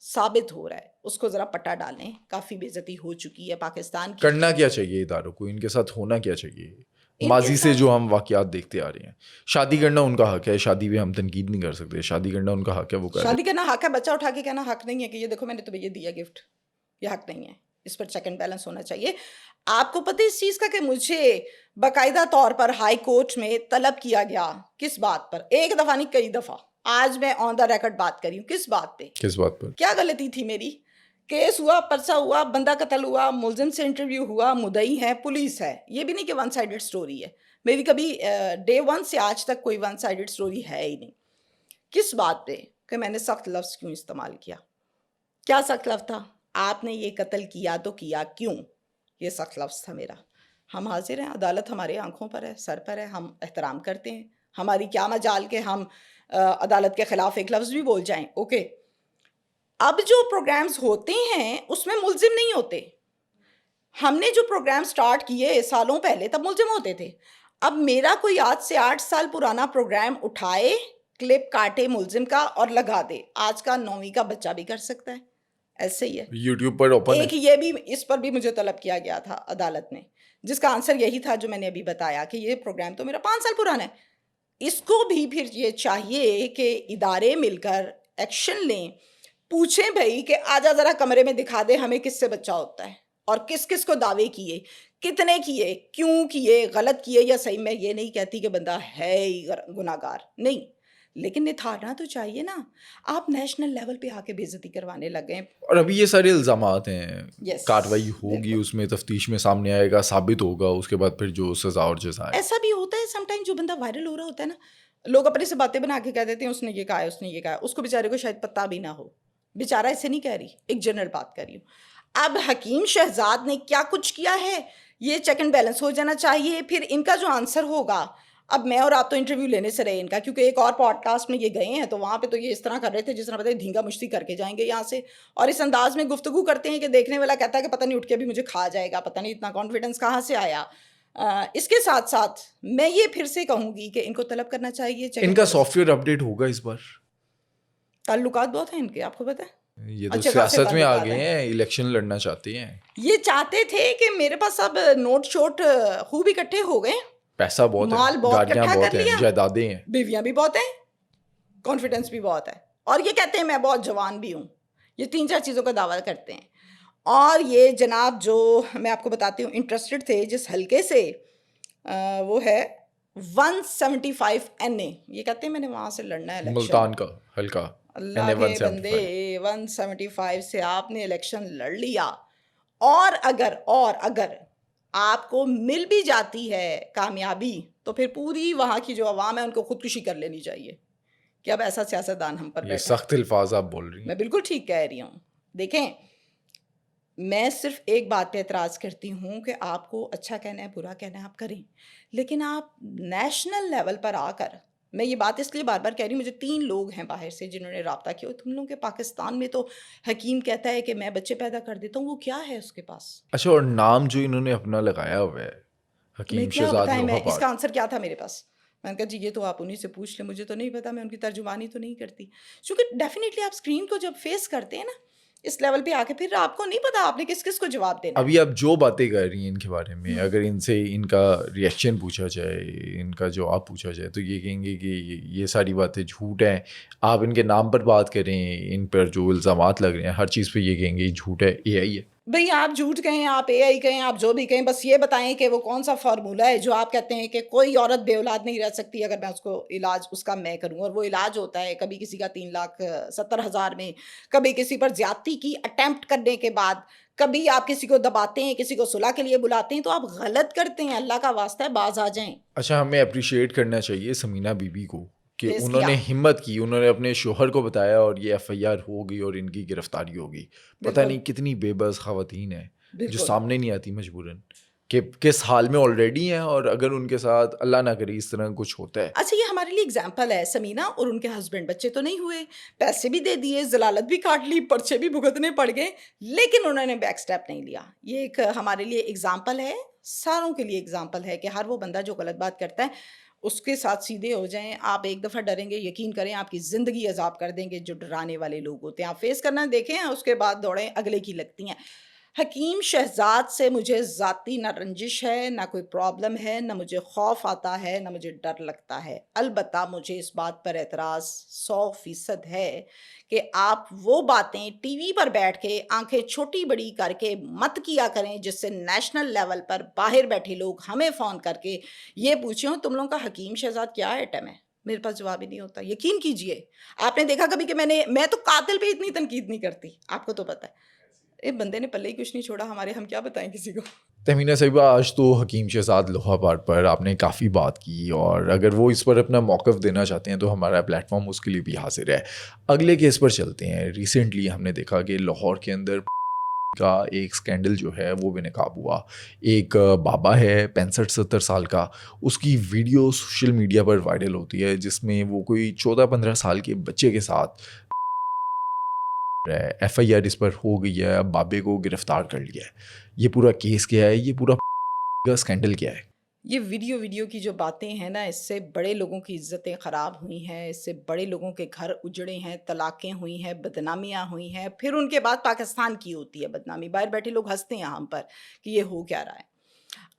ثابت ہو رہا ہے, اس کو ذرا پٹا ڈالیں. کافی بے عزتی ہو چکی ہے پاکستان کی. کرنا کیا چاہیے اداروں کو, ان کے ساتھ ہونا کیا چاہیے؟ ماضی سے جو ہم واقعات دیکھتے آ رہے ہیں, شادی کرنا ان کا حق ہے, شادی پہ ہم تنقید نہیں کر سکتے, شادی کرنا ان کا حق ہے, وہ شادی کرنا حق ہے. بچہ اٹھا کے کہنا حق نہیں ہے کہ یہ دیکھو میں نے تمہیں یہ دیا گفٹ, یہ حق نہیں ہے. اس پر چیک اینڈ بیلنس ہونا چاہیے. آپ کو پتہ اس چیز کا کہ مجھے باقاعدہ طور پر ہائی کورٹ میں طلب کیا گیا, کس بات پر, ایک دفعہ نہیں کئی دفعہ, آج میں آن دا ریکارڈ بات کری ہوں, کس بات پہ, کیا غلطی تھی میری. کیس ہوا, پرچہ ہوا, بندہ قتل ہوا, ملزم سے انٹرویو ہوا, مدعی ہے, پولیس ہے. یہ بھی نہیں کہ ون سائیڈڈ سٹوری ہے میری, کبھی ڈے 1 سے آج تک کوئی ون سائیڈڈ سٹوری ہے ہی نہیں. کس بات پہ کہ میں نے سخت لفظ کیوں استعمال کیا, کیا سخت لفظ تھا, آپ نے یہ قتل کیا تو کیا کیوں, یہ سخت لفظ تھا میرا. ہم حاضر ہیں, عدالت ہمارے آنکھوں پر ہے, سر پر ہے, ہم احترام کرتے ہیں. ہماری کیا مجال کہ ہم عدالت کے خلاف ایک لفظ بھی بول جائیں, اوکے. اب جو پروگرامز ہوتے ہیں اس میں ملزم نہیں ہوتے. ہم نے جو پروگرام سٹارٹ کیے سالوں پہلے تب ملزم ہوتے تھے. اب میرا کوئی آج سے 8 سال پرانا پروگرام اٹھائے, کلپ کاٹے ملزم کا اور لگا دے, آج کا 9ویں کا بچہ بھی کر سکتا ہے. ایسے ہی ہے. یوٹیوب پر اوپن ایک یہ بھی, اس پر بھی مجھے طلب کیا گیا تھا عدالت نے, جس کا آنسر یہی تھا جو میں نے ابھی بتایا کہ یہ پروگرام تو میرا 5 سال پرانا ہے. اس کو بھی پھر یہ چاہیے کہ ادارے مل کر ایکشن لیں, پوچھیں بھائی کہ آجا ذرا کمرے میں دکھا دے ہمیں کس سے بچہ ہوتا ہے اور کس کس کو دعوے کیے, کتنے کیے, کیوں کیے, غلط کیے یا صحیح. میں یہ نہیں کہتی کہ بندہ ہے ہی گناہگار, نہیں, لیکن نتھارنا تو چاہیے نا. آپ نیشنل لیول پہ آ کے بے عزتی کروانے لگے. اور ابھی یہ سارے الزامات ہیں, Yes, کارروائی ہوگی, اس میں تفتیش میں سامنے آئے گا, ثابت ہوگا, اس کے بعد پھر جو سزا اور جزا ہے. ایسا بھی ہوتا ہے سم ٹائم, جو بندہ وائرل ہو رہا ہوتا ہے نا, لوگ اپنے سے باتیں بنا کے کہہ دیتے ہیں اس نے یہ کہا ہے, اس نے یہ کہا ہے, اس کو بیچارے کو شاید پتہ بھی نہ ہو. بیچارہ ایسے نہیں کہہ رہی, ایک جنرل بات کر رہی ہوں. اب حکیم شہزاد نے کیا کچھ کیا ہے, یہ چیک اینڈ بیلنس ہو جانا چاہیے. پھر ان کا جو آنسر ہوگا, اب میں اور آپ تو انٹرویو لینے سے رہے ان کا, کیونکہ ایک اور پوڈ کاسٹ میں یہ گئے ہیں تو وہاں پہ تو یہ اس طرح کر رہے تھے جس طرح پتہ ہے دھینگا مشتی کر کے جائیں گے یہاں سے, اور اس انداز میں گفتگو کرتے ہیں کہ دیکھنے والا کہتا ہے کہ پتہ نہیں اٹھ کے بھی مجھے کھا جائے گا, پتہ نہیں اتنا کانفیڈنس کہاں سے آیا. اس کے ساتھ ساتھ میں یہ پھر سے کہوں گی کہ ان کو طلب کرنا چاہیے. ان کا سافٹ ویئر اپڈیٹ ہوگا اس بار. تعلقات بہت ہیں ان کے, آپ کو پتہ ہے. یہ تو سیاست میں آ گئے ہیں, الیکشن لڑنا چاہتے ہیں. یہ چاہتے تھے کہ میرے پاس اب نوٹ شوٹ خوب اکٹھے ہو گئے, پیسہ بہت مال ہے, بہت گاڑیاں اکٹھا بہت کر ہیں, لیا, جائیدادیں ہیں, بیویاں بھی بہت ہیں, کانفیڈنس بھی بہت ہے, اور یہ کہتے ہیں میں بہت جوان بھی ہوں. یہ 3-4 چیزوں کا دعویٰ کرتے ہیں. اور یہ جناب جو میں آپ کو بتاتی ہوں انٹرسٹڈ تھے جس حلقے سے, وہ ہے 175 NA. یہ کہتے ہیں میں نے وہاں سے لڑنا ہے الیکشن, ملتان کا حلقہ. اللہ کے بندے 175 سے آپ نے الیکشن لڑ لیا, اور اگر آپ کو مل بھی جاتی ہے کامیابی تو پھر پوری وہاں کی جو عوام ہے ان کو خودکشی کر لینی چاہیے کہ اب ایسا سیاستدان ہم پر یہ بیٹھا. سخت الفاظ آپ بول رہی ہیں. میں بالکل ٹھیک کہہ رہی ہوں. دیکھیں, میں صرف ایک بات پہ اعتراض کرتی ہوں کہ آپ کو اچھا کہنا ہے برا کہنا ہے آپ کریں, لیکن آپ نیشنل لیول پر آ کر, میں یہ بات اس لیے بار بار کہہ رہی ہوں, مجھے 3 لوگ ہیں باہر سے جنہوں نے رابطہ کیا, تم لوگوں کے پاکستان میں تو حکیم کہتا ہے کہ میں بچے پیدا کر دیتا ہوں, وہ کیا ہے اس کے پاس. اچھا, اور نام جو انہوں نے اپنا لگایا ہوا ہے حکیم شہزاد لوہا میں اس پاٹ, کا آنسر کیا تھا میرے پاس, میں نے کہا جی یہ تو آپ انہیں سے پوچھ لیں, مجھے تو نہیں پتا, میں ان کی ترجمانی تو نہیں کرتی. کیونکہ ڈیفینیٹلی آپ اسکرین کو جب فیس کرتے ہیں نا اس لیول پہ آ کے, پھر آپ کو نہیں پتا آپ نے کس کس کو جواب دینا. ابھی آپ جو باتیں کر رہی ہیں ان کے بارے میں, اگر ان سے ان کا ریئیکشن پوچھا جائے, ان کا جواب پوچھا جائے, تو یہ کہیں گے کہ یہ ساری باتیں جھوٹ ہیں. آپ ان کے نام پر بات کریں, ان پر جو الزامات لگ رہے ہیں ہر چیز پہ یہ کہیں گے جھوٹ ہے, AI ہے. بھئی آپ جھوٹ کہیں, آپ AI کہیں, آپ جو بھی کہیں, بس یہ بتائیں کہ وہ کون سا فارمولہ ہے جو آپ کہتے ہیں کہ کوئی عورت بے اولاد نہیں رہ سکتی اگر میں اس کو علاج اس کا میں کروں. اور وہ علاج ہوتا ہے کبھی کسی کا 3,70,000 میں, کبھی کسی پر زیادتی کی اٹیمپٹ کرنے کے بعد, کبھی آپ کسی کو دباتے ہیں, کسی کو صلح کے لیے بلاتے ہیں, تو آپ غلط کرتے ہیں. اللہ کا واسطہ ہے باز آ جائیں. اچھا, ہمیں اپریشیٹ کرنا چاہیے سمینہ بی بی کو کہ Yes, انہوں نے کیا ہمت کی, انہوں نے اپنے شوہر کو بتایا اور یہ FIR ہو گئی اور ان کی گرفتاری ہو گئی. پتہ نہیں کتنی بے بس خواتین ہیں جو سامنے نہیں آتی مجبوراً کہ کس حال میں آلریڈی ہیں, اور اگر ان کے ساتھ اللہ نہ کرے اس طرح کچھ ہوتا ہے. اچھا, یہ ہمارے لیے اگزامپل ہے سمینہ, اور ان کے ہسبینڈ بچے تو نہیں ہوئے, پیسے بھی دے دیے, ضلالت بھی کاٹ لی, پرچے بھی بھگتنے پڑ گئے, لیکن انہوں نے بیک سٹیپ نہیں لیا. یہ ایک ہمارے لیے اگزامپل ہے, ساروں کے لیے اگزامپل ہے کہ ہر وہ بندہ جو غلط بات کرتا ہے اس کے ساتھ سیدھے ہو جائیں. آپ ایک دفعہ ڈریں گے, یقین کریں آپ کی زندگی عذاب کر دیں گے. جو ڈرانے والے لوگ ہوتے ہیں آپ فیس کرنا دیکھیں, اس کے بعد دوڑیں اگلے کی لگتی ہیں. حکیم شہزاد سے مجھے ذاتی نہ رنجش ہے, نہ کوئی پرابلم ہے, نہ مجھے خوف آتا ہے, نہ مجھے ڈر لگتا ہے. البتہ مجھے اس بات پر اعتراض 100% ہے کہ آپ وہ باتیں ٹی وی پر بیٹھ کے آنکھیں چھوٹی بڑی کر کے مت کیا کریں جس سے نیشنل لیول پر باہر بیٹھے لوگ ہمیں فون کر کے یہ پوچھیں ہوں تم لوگوں کا حکیم شہزاد کیا آئٹم ہے. میرے پاس جواب ہی نہیں ہوتا. یقین کیجئے, آپ نے دیکھا کبھی کہ میں تو قاتل پہ اتنی تنقید نہیں کرتی, آپ کو تو پتہ ہے. ایک بندے نے پلے ہی کچھ نہیں چھوڑا ہمارے, ہم کیا بتائیں کسی کو. تہمینہ صاحبہ, آج تو حکیم شہزاد لوہا پاٹ پر آپ نے کافی بات کی, اور اگر وہ اس پر اپنا موقف دینا چاہتے ہیں تو ہمارا پلیٹ فارم اس کے لیے بھی حاضر ہے. اگلے کیس پر چلتے ہیں. ریسنٹلی ہم نے دیکھا کہ لاہور کے اندر کا ایک سکینڈل جو ہے وہ بے نقاب ہوا. ایک بابا ہے 65-70 سال کا, اس کی ویڈیو سوشل میڈیا پر وائرل ہوتی ہے جس میں وہ کوئی 14-15 سال کے بچے کے ساتھ FIR اس پر ہو گئی ہے, بابے کو گرفتار کر لیا ہے. یہ پورا کیس کیا ہے, یہ پورا سکینڈل کیا ہے؟ یہ ویڈیو کی جو باتیں ہیں نا، اس سے بڑے لوگوں کی عزتیں خراب ہوئی ہیں، اس سے بڑے لوگوں کے گھر اجڑے ہیں، طلاقیں ہوئی ہیں، بدنامیاں ہوئی ہیں، پھر ان کے بعد پاکستان کی ہوتی ہے بدنامی. باہر بیٹھے لوگ ہنستے ہیں ہم پر کہ یہ ہو کیا رہا ہے.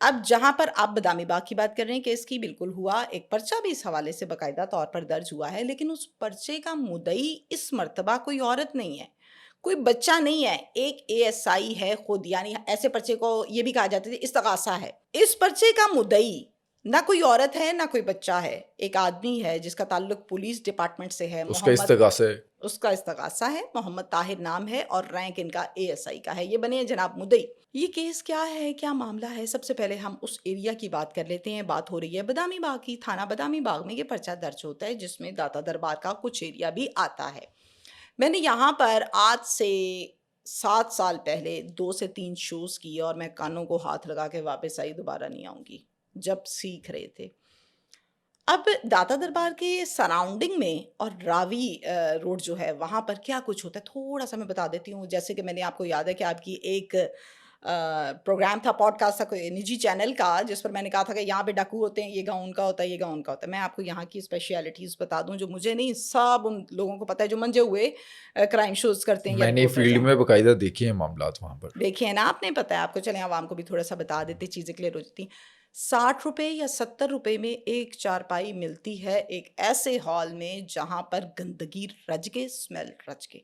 اب جہاں پر آپ بادامی باغ کی بات کر رہے ہیں کیس کی، بالکل ہوا، ایک پرچہ بھی اس حوالے سے باقاعدہ طور پر درج ہوا ہے، لیکن اس پرچے کا مدعی اس مرتبہ کوئی عورت نہیں ہے، کوئی بچہ نہیں ہے، ایک ASI ہے خود. یعنی ایسے پرچے کو یہ بھی کہا جاتا ہے استغاثہ ہے. اس پرچے کا مدعی نہ کوئی عورت ہے نہ کوئی بچہ ہے، ایک آدمی ہے جس کا تعلق پولیس ڈپارٹمنٹ سے ہے. اس کا استغاثہ ہے. اس کا استغاثہ ہے، محمد طاہر نام ہے، اور رینک ان کا ASI کا ہے. یہ بنے ہیں جناب مدعی. یہ کیس کیا ہے، کیا معاملہ ہے؟ سب سے پہلے ہم اس ایریا کی بات کر لیتے ہیں. بات ہو رہی ہے بادامی باغ کی. تھانہ بادامی باغ میں یہ پرچہ درج ہوتا ہے، جس میں داتا دربار کا کچھ ایریا بھی آتا ہے. میں نے یہاں پر آج سے 7 سال پہلے 2 سے 3 شوز کیے، اور میں کانوں کو ہاتھ لگا کے واپس آئی، دوبارہ نہیں آؤں گی، جب سیکھ رہے تھے. اب داتا دربار کے سراؤنڈنگ میں اور راوی روڈ جو ہے وہاں پر کیا کچھ ہوتا ہے تھوڑا سا میں بتا دیتی ہوں. جیسے کہ میں نے آپ کو یاد ہے کہ آپ کی ایک پروگرام تھا، پوڈ کاسٹ تھا کوئی نجی چینل کا، جس پر میں نے کہا تھا کہ یہاں پہ ڈاکو ہوتے ہیں، یہ گاؤں ان کا ہوتا ہے، یہ گاؤں ان کا ہوتا ہے. میں آپ کو یہاں کی اسپیشلٹیز بتا دوں جو مجھے نہیں، سب ان لوگوں کو پتہ ہے جو منجے ہوئے کرائم شوز کرتے ہیں. میں نے فیلڈ میں باقاعدہ دیکھے ہیں معاملات وہاں پر. دیکھے ہیں نا آپ نے، پتہ ہے آپ کو. چلیں عوام کو بھی تھوڑا سا بتا دیتے، چیزیں کلیئر ہو جاتی. 60 روپے یا 70 روپے میں ایک چارپائی ملتی ہے ایک ایسے ہال میں جہاں پر گندگی رچ کے، اسمیل رچ کے.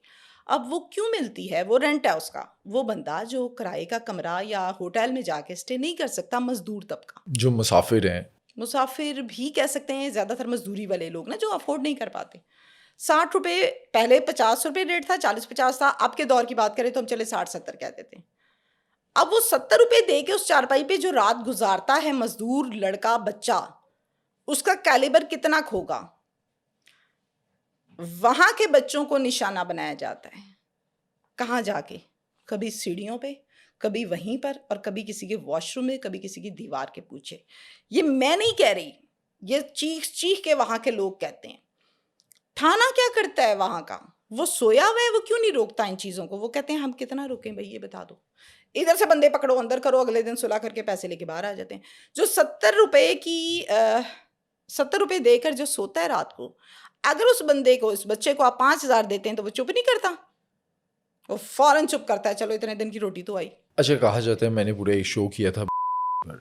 اب وہ کیوں ملتی ہے؟ وہ رینٹ ہے اس کا. وہ بندہ جو کرائے کا کمرہ یا ہوٹل میں جا کے اسٹے نہیں کر سکتا، مزدور طبقہ، جو مسافر ہیں، مسافر بھی کہہ سکتے ہیں، زیادہ تر مزدوری والے لوگ نا جو افورڈ نہیں کر پاتے. 60 روپے، پہلے 50 روپے ریٹ تھا، 40-50 تھا. اب کے دور کی بات کریں تو ہم چلے 60-70 کہہ دیتے ہیں. اب وہ 70 روپے دے کے اس چارپائی پہ جو رات گزارتا ہے مزدور لڑکا بچہ، اس کا کیلیبر کتنا کھوگا. وہاں کے بچوں کو نشانہ بنایا جاتا ہے. کہاں جا کے؟ کبھی سیڑھیوں پہ، کبھی وہیں پر، اور کبھی کسی کے واش روم میں، کبھی کسی کی دیوار کے پیچھے. یہ میں نہیں کہہ رہی، یہ چیخ چیخ کے وہاں کے لوگ کہتے ہیں. تھانہ کیا کرتا ہے وہاں کا؟ وہ سویا ہوا ہے، وہ کیوں نہیں روکتا ان چیزوں کو؟ وہ کہتے ہیں ہم کتنا روکیں بھائی، یہ بتا دو. ادھر سے بندے پکڑو، اندر کرو، اگلے دن صلح کر کے پیسے لے کے باہر آ جاتے ہیں. جو 70 روپے دے کر جو سوتا ہے رات کو، اگر اس بندے کو، اس بچے کو آپ 5,000 دیتے ہیں تو وہ چپ نہیں کرتا، وہ فوراً چپ کرتا ہے. چلو اتنے دن کی روٹی تو آئی. اچھا، کہا جاتا ہے، میں نے پورا ایک شو کیا تھا پر،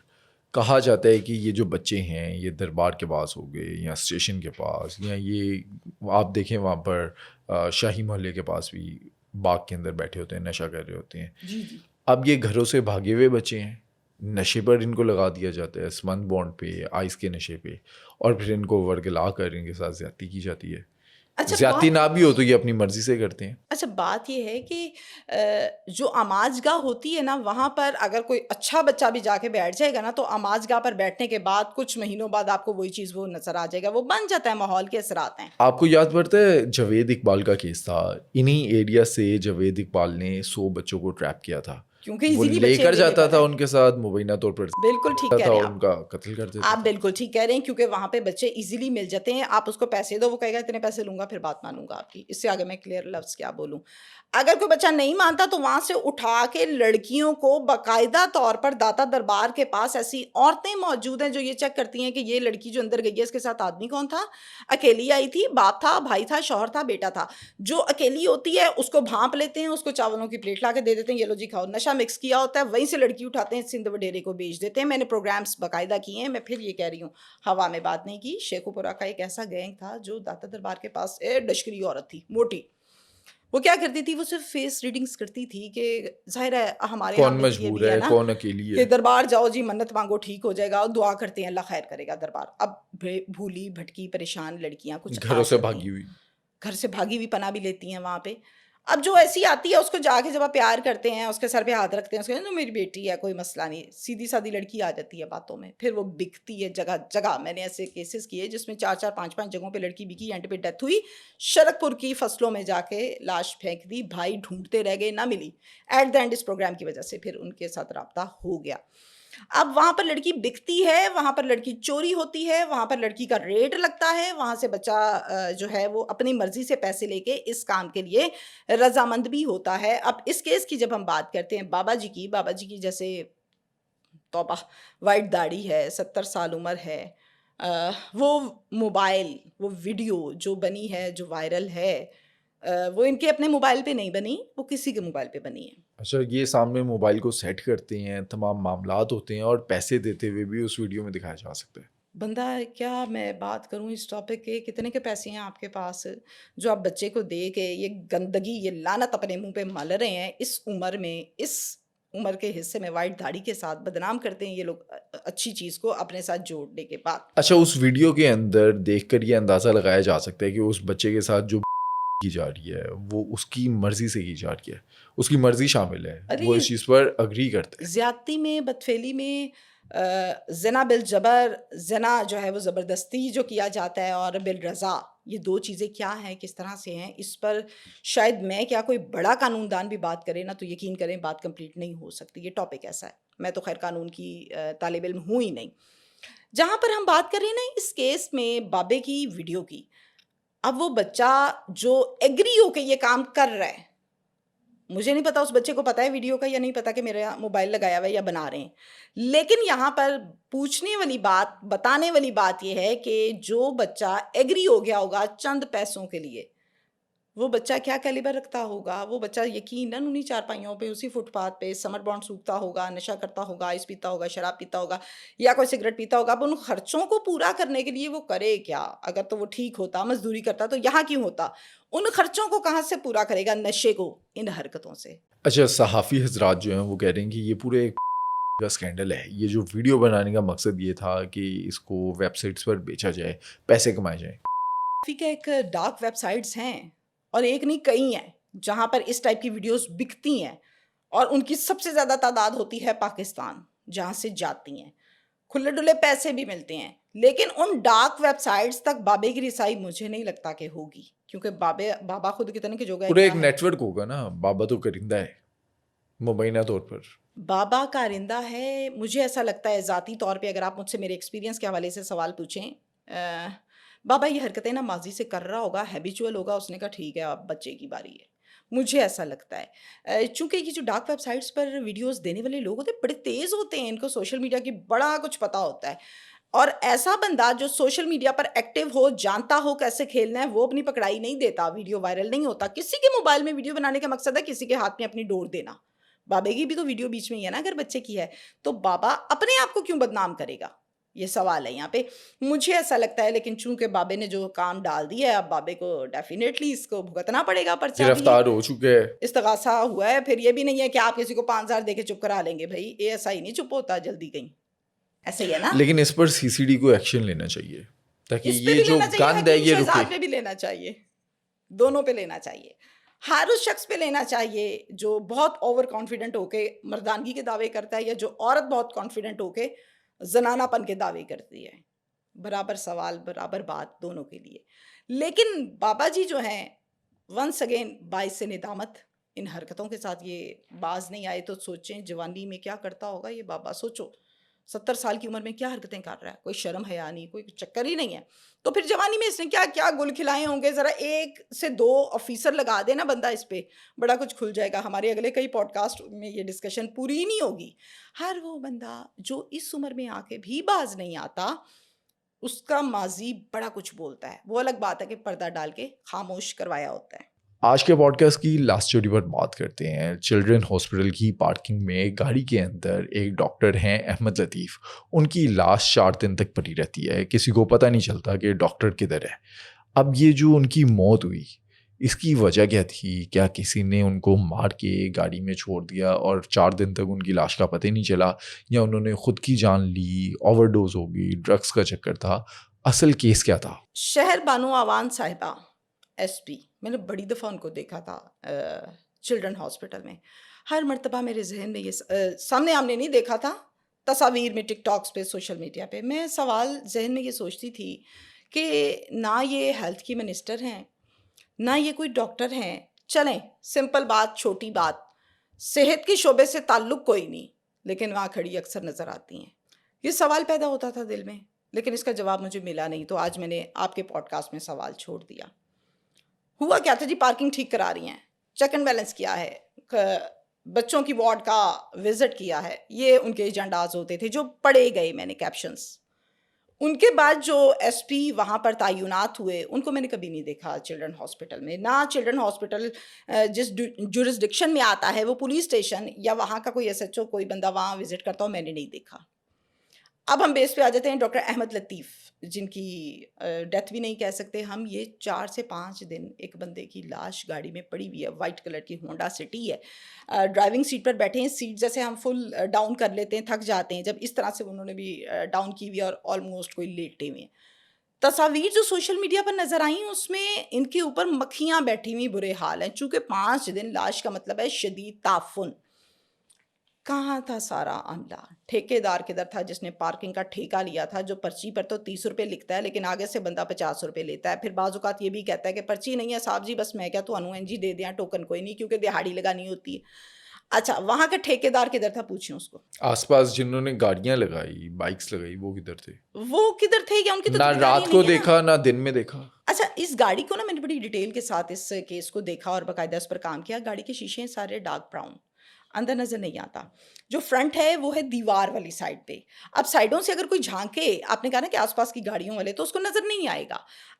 کہا جاتا ہے کہ یہ جو بچے ہیں یہ دربار کے پاس ہو گئے یا اسٹیشن کے پاس، یا یہ آپ دیکھیں وہاں پر شاہی محلے کے پاس بھی باغ کے اندر بیٹھے ہوتے ہیں، نشہ کر رہے ہوتے ہیں. جی جی. اب یہ گھروں سے بھاگے ہوئے بچے ہیں، نشے پر ان کو لگا دیا جاتا ہے، سمن بانڈ پہ، آئس کے نشے پہ، اور پھر ان کو ورگلا کر ان کے ساتھ زیادتی کی جاتی ہے. زیادتی نہ بھی ہو تو یہ اپنی مرضی سے کرتے ہیں. اچھا، بات یہ ہے کہ جو آماج گاہ ہوتی ہے نا، وہاں پر اگر کوئی اچھا بچہ بھی جا کے بیٹھ جائے گا نا، تو آماج گاہ پر بیٹھنے کے بعد کچھ مہینوں بعد آپ کو وہی چیز وہ نظر آ جائے گا. وہ بن جاتا ہے، ماحول کے اثرات ہیں. آپ کو یاد پڑتا ہے جاوید اقبال کا کیس تھا؟ انہی ایریا سے جاوید اقبال نے 100 بچوں کو ٹریپ کیا تھا، کیونکہ وہ لے کر جاتا تھا ان کے ساتھ، مبینہ طور پر بالکل ٹھیک کہہ رہے ہیں ان کا قتل کر دیتا. آپ بالکل ٹھیک کہہ رہے ہیں، کیونکہ وہاں پہ بچے ایزیلی مل جاتے ہیں. آپ اس کو پیسے دو، وہ کہے گا اتنے پیسے لوں گا پھر بات مانوں گا آپ کی. اس سے آگے میں کلیئر لفظ کیا بولوں. اگر کوئی بچہ نہیں مانتا تو وہاں سے اٹھا کے لڑکیوں کو باقاعدہ طور پر داتا دربار کے پاس ایسی عورتیں موجود ہیں جو یہ چیک کرتی ہیں کہ یہ لڑکی جو اندر گئی ہے اس کے ساتھ آدمی کون تھا. اکیلی آئی تھی، باپ تھا، بھائی تھا، شوہر تھا، بیٹا تھا. جو اکیلی ہوتی ہے اس کو بھانپ لیتے ہیں، اس کو چاولوں کی پلیٹ لا کے دے دیتے ہیں، یہ لو جی کھاؤ. نشہ مکس کیا ہوتا ہے، وہیں سے لڑکی اٹھاتے ہیں، سندھ وڈیرے کو بیچ دیتے ہیں. میں نے پروگرامز باقاعدہ کیے ہیں. میں پھر یہ کہہ رہی ہوں، ہوا میں بات نہیں کی. شیخو پورہ کا ایک ایسا گینگ تھا جو داتا دربار کے پاس ڈشکری عورت تھی، موٹی. وہ کیا کرتی تھی؟ وہ صرف فیس ریڈنگز کرتی تھی کہ ظاہر ہے ہمارے کون مجبور ہے، کون اکیلی ہے، کہ دربار جاؤ جی، منت مانگو ٹھیک ہو جائے گا، اور دعا کرتے ہیں اللہ خیر کرے گا دربار. اب بھولی بھٹکی پریشان لڑکیاں کچھ گھروں سے بھاگی ہوئی، گھر سے بھاگی ہوئی پناہ بھی لیتی ہیں وہاں پہ. اب جو ایسی آتی ہے اس کو جا کے جب آپ پیار کرتے ہیں، اس کے سر پہ ہاتھ رکھتے ہیں، اس کو میری بیٹی ہے، کوئی مسئلہ نہیں، سیدھی سادھی لڑکی آ جاتی ہے باتوں میں. پھر وہ بکتی ہے جگہ جگہ. میں نے ایسے کیسز کیے جس میں 4-4 5-5 جگہوں پہ لڑکی بکی، اینڈ پہ ڈیتھ ہوئی. شرک پور کی فصلوں میں جا کے لاش پھینک دی، بھائی ڈھونڈتے رہ گئے، نہ ملی. ایٹ دا اینڈ اس پروگرام کی وجہ سے پھر ان کے ساتھ رابطہ ہو گیا. اب وہاں پر لڑکی بکتی ہے، وہاں پر لڑکی چوری ہوتی ہے، وہاں پر لڑکی کا ریٹ لگتا ہے، وہاں سے بچہ جو ہے وہ اپنی مرضی سے پیسے لے کے اس کام کے لیے رضامند بھی ہوتا ہے. اب اس کیس کی جب ہم بات کرتے ہیں بابا جی کی جیسے توبہ، وائٹ داڑھی ہے، 70 سال عمر ہے، وہ موبائل، وہ ویڈیو جو بنی ہے، جو وائرل ہے، وہ ان کے اپنے موبائل پہ نہیں بنی، وہ کسی کے موبائل پہ بنی ہے. اچھا، یہ سامنے موبائل کو سیٹ کرتے ہیں، تمام معاملات ہوتے ہیں اور پیسے دیتے ہوئے بھی اس ویڈیو میں دکھایا جا سکتا ہے. بندہ کیا میں بات کروں اس ٹاپک کے، کتنے کے پیسے ہیں آپ کے پاس جو آپ بچے کو دے کے یہ گندگی، یہ لعنت اپنے منہ پہ مل رہے ہیں اس عمر میں، اس عمر کے حصے میں وائٹ داڑھی کے ساتھ بدنام کرتے ہیں یہ لوگ اچھی چیز کو اپنے ساتھ جوڑنے کے بعد. اچھا، اس ویڈیو کے اندر دیکھ کر یہ اندازہ لگایا جا سکتا ہے کہ اس بچے کے ساتھ جو کی جا رہی ہے وہ اس کی مرضی سے کی جا رہی ہے، اس کی مرضی شامل ہے، وہ اس چیز پر اگری کرتے ہیں. زیادتی میں، بدفعلی میں، زنا بالجبر، زنا جو ہے وہ زبردستی جو کیا جاتا ہے، اور بالرضا، یہ دو چیزیں کیا ہیں، کس طرح سے ہیں، اس پر شاید میں کیا کوئی بڑا قانون دان بھی بات کرے نا تو یقین کریں بات کمپلیٹ نہیں ہو سکتی. یہ ٹاپک ایسا ہے، میں تو خیر قانون کی طالب علم ہوں ہی نہیں. جہاں پر ہم بات کر رہے ہیں نا اس کیس میں بابے کی ویڈیو کی، اب وہ بچہ جو ایگری ہو کے یہ کام کر رہا ہے، مجھے نہیں پتا اس بچے کو پتا ہے ویڈیو کا یا نہیں پتا کہ میرا موبائل لگایا ہوا ہے یا بنا رہے ہیں، لیکن یہاں پر پوچھنے والی بات، بتانے والی بات یہ ہے کہ جو بچہ ایگری ہو گیا ہوگا چند پیسوں کے لیے، وہ بچہ کیا کیلیبر رکھتا ہوگا. وہ بچہ یقیناً انہیں چارپائیوں پہ، اسی فٹ پاتھ پہ سمر بانڈ سوکھتا ہوگا، نشہ کرتا ہوگا، آئس پیتا ہوگا، شراب پیتا ہوگا یا کوئی سگریٹ پیتا ہوگا. اب ان خرچوں کو پورا کرنے کے لیے وہ کرے کیا؟ اگر تو وہ ٹھیک ہوتا، مزدوری کرتا تو یہاں کیوں ہوتا؟ ان خرچوں کو کہاں سے پورا کرے گا؟ نشے کو، ان حرکتوں سے. اچھا، صحافی حضرات جو ہیں وہ کہہ رہے ہیں کہ یہ پورے ایک کا اسکینڈل ہے. یہ جو ویڈیو بنانے کا مقصد یہ تھا کہ اس کو ویب سائٹس پر بیچا جائے، پیسے کمائے جائیں. کا ایک ڈارک ویب سائٹس ہیں، اور ایک نہیں کئی ہیں جہاں پر اس ٹائپ کی ویڈیوز بکتی ہیں، اور ان کی سب سے زیادہ تعداد ہوتی ہے پاکستان، جہاں سے جاتی ہیں، کھلے ڈلے پیسے بھی ملتے ہیں. لیکن ان ڈارک ویب سائٹس تک بابے کی رسائی مجھے نہیں لگتا کہ ہوگی، کیونکہ بابا خود کتنے کے جو گئے پورے ایک کیا ہے. نیٹ ورک ہوگا نا. بابا تو کرندہ ہے مبینہ طور پر. بابا کارندہ ہے، مجھے ایسا لگتا ہے ذاتی طور پہ، اگر آپ مجھ سے میرے ایکسپیرینس کے حوالے سے سوال پوچھیں، بابا یہ حرکتیں نا ماضی سے کر رہا ہوگا، ہیبیچول ہوگا. اس نے کہا ٹھیک ہے اب بچے کی باری ہے. مجھے ایسا لگتا ہے چونکہ یہ جو ڈارک ویب سائٹس پر ویڈیوز دینے والے لوگ ہوتے ہیں بڑے تیز ہوتے ہیں، ان کو سوشل میڈیا کی بڑا کچھ پتہ ہوتا ہے. اور ایسا بندہ جو سوشل میڈیا پر ایکٹیو ہو، جانتا ہو کیسے کھیلنا ہے، وہ اپنی پکڑائی نہیں دیتا، ویڈیو وائرل نہیں ہوتا. کسی کے موبائل میں ویڈیو بنانے کا مقصد ہے کسی کے ہاتھ میں اپنی ڈور دینا. بابے کی بھی تو ویڈیو بیچ میں ہی ہے نا، اگر بچے کی ہے تو بابا اپنے آپ کو کیوں بدنام کرے گا؟ یہ سوال ہے یہاں پہ. مجھے ایسا لگتا ہے، لیکن چونکہ بابے نے جو کام ڈال دیا ہے، اب بابے کو ڈیفینیٹلی اس کو بھگتنا پڑے گا. پرچہ بھی گرفتار ہو چکے ہیں، استغاثہ ہوا ہے. پھر یہ بھی نہیں ہے کہ آپ کسی کو 5,000 دے کے چپ کرا لیں گے. بھائی یہ ایسا ہی نہیں چپ ہوتا جلدی کہیں، ایسا ہی ہے نا. لیکن اس پر سی سی ڈی کو ایکشن لینا چاہیے تاکہ اس پہ یہ بھی جو لینا چاہیے، گند ہے حکیم یہ شہزاد رکے. پہ بھی لینا چاہیے، دونوں پہ لینا چاہیے. ہر اس شخص پہ لینا چاہیے جو بہت اوور کانفیڈنٹ ہو کے مردانگی کے دعوے کرتا ہے، یا جو عورت بہت کانفیڈنٹ ہو کے زنانہ پن کے دعوے کرتی ہے. برابر سوال، برابر بات دونوں کے لیے. لیکن بابا جی جو ہیں، ونس اگین باعث ندامت ان حرکتوں کے ساتھ یہ باز نہیں آئے. تو سوچیں جوانی میں کیا کرتا ہوگا یہ بابا. سوچو 70 سال کی عمر میں کیا حرکتیں کر رہا ہے، کوئی شرم حیا نہیں، کوئی چکر ہی نہیں ہے. تو پھر جوانی میں اس نے کیا کیا گل کھلائے ہوں گے. ذرا 1 سے 2 آفیسر لگا دینا بندہ، اس پہ بڑا کچھ کھل جائے گا. ہمارے اگلے کئی پوڈ کاسٹ میں یہ ڈسکشن پوری ہی نہیں ہوگی. ہر وہ بندہ جو اس عمر میں آ کے بھی باز نہیں آتا، اس کا ماضی بڑا کچھ بولتا ہے. وہ الگ بات ہے کہ پردہ ڈال کے خاموش کروایا ہوتا ہے. آج کے پوڈ کاسٹ کی لاسٹ اسٹوری پر بات کرتے ہیں. چلڈرن ہاسپٹل کی پارکنگ میں گاڑی کے اندر ایک ڈاکٹر ہیں احمد لطیف. ان کی لاش 4 دن تک پڑی رہتی ہے، کسی کو پتہ نہیں چلتا کہ ڈاکٹر کدھر ہے. اب یہ جو ان کی موت ہوئی، اس کی وجہ کیا تھی؟ کیا کسی نے ان کو مار کے گاڑی میں چھوڑ دیا اور 4 دن تک ان کی لاش کا پتہ ہی نہیں چلا، یا انہوں نے خود کی جان لی، اوور ڈوز ہو گئی، ڈرگس کا چکر تھا؟ اصل کیس کیا تھا؟ شہر بانو آوان صاحبہ ایس پی، میں نے بڑی دفعہ ان کو دیکھا تھا چلڈرن ہاسپٹل میں. ہر مرتبہ میرے ذہن میں یہ سامنے آمنے نہیں دیکھا تھا، تصاویر میں، ٹک ٹاکس پہ، سوشل میڈیا پہ. میں سوال ذہن میں یہ سوچتی تھی کہ نہ یہ ہیلتھ کی منسٹر ہیں، نہ یہ کوئی ڈاکٹر ہیں. چلیں سمپل بات، چھوٹی بات، صحت کے شعبے سے تعلق کوئی نہیں، لیکن وہاں کھڑی اکثر نظر آتی ہیں. یہ سوال پیدا ہوتا تھا دل میں، لیکن اس کا جواب مجھے ملا نہیں. تو آج میں نے آپ کے پوڈ کاسٹ میں سوال چھوڑ دیا. ہوا کیا تھا جی؟ پارکنگ ٹھیک کرا رہی ہیں، چیک اینڈ بیلنس کیا ہے، بچوں کی وارڈ کا وزٹ کیا ہے، یہ ان کے ایجنڈاز ہوتے تھے جو پڑھے گئے میں نے کیپشنز. ان کے بعد جو ایس پی وہاں پر تعینات ہوئے ان کو میں نے کبھی نہیں دیکھا چلڈرن ہاسپٹل میں. نہ چلڈرن ہاسپٹل جس جورسڈکشن میں آتا ہے وہ پولیس اسٹیشن یا وہاں کا کوئی ایس ایچ او کوئی بندہ وہاں وزٹ کرتا ہو میں نے نہیں دیکھا. اب ہم بیس پہ آ جاتے ہیں ڈاکٹر احمد لطیف جن کی ڈیتھ بھی نہیں کہہ سکتے ہم. یہ 4 سے 5 دن ایک بندے کی لاش گاڑی میں پڑی ہوئی ہے، وائٹ کلر کی ہونڈا سٹی ہے، ڈرائیونگ سیٹ پر بیٹھے ہیں. سیٹ جیسے ہم فل ڈاؤن کر لیتے ہیں تھک جاتے ہیں، جب اس طرح سے انہوں نے بھی ڈاؤن کی ہوئی اور آلموسٹ کوئی لیٹے ہوئے ہیں. تصاویر جو سوشل میڈیا پر نظر آئیں اس میں ان کے اوپر مکھیاں بیٹھی ہوئی برے حال ہیں. چونکہ 5 دن لاش کا مطلب ہے شدید تعفن. کہاں تھا سارا عملہ؟ ٹھیکیدار کدھر تھا جس نے پارکنگ کا ٹھیکہ لیا تھا، جو پرچی پر تو 30 روپے لکھتا ہے لیکن آگے سے بندہ 50 روپے لیتا ہے. پھر بعض اوقات یہ بھی کہتا ہے کہ پرچی نہیں ہے صاحب جی، بس میں کیا تو انو این جی دے دیا ٹوکن کوئی نہیں کیونکہ دہاڑی لگانی ہوتی ہے. اچھا وہاں کا ٹھیکیدار کدھر تھا پوچھیں اس کو. آس پاس جنہوں نے گاڑیاں لگائی، بائکس لگائی، وہ کدھر تھے؟ وہ کدھر تھے یا ان کی تو نہ رات کو دیکھا نہ دن میں دیکھا. اچھا اس گاڑی کو نا میں نے بڑی ڈیٹیل کے ساتھ اس کیس کو دیکھا اور باقاعدہ اس پر کام کیا. گاڑی کے شیشے سارے ڈارک براؤن، اندر نظر نہیں آتا. جو فرنٹ ہے وہ ہے دیوار والی سائڈ پہ. اب سائڈوں سے اگر کوئی جھانکے، آپ نے کہا نا کہ آس پاس کی گاڑیوں والے، تو اس کو نظر نہیں آئے گا.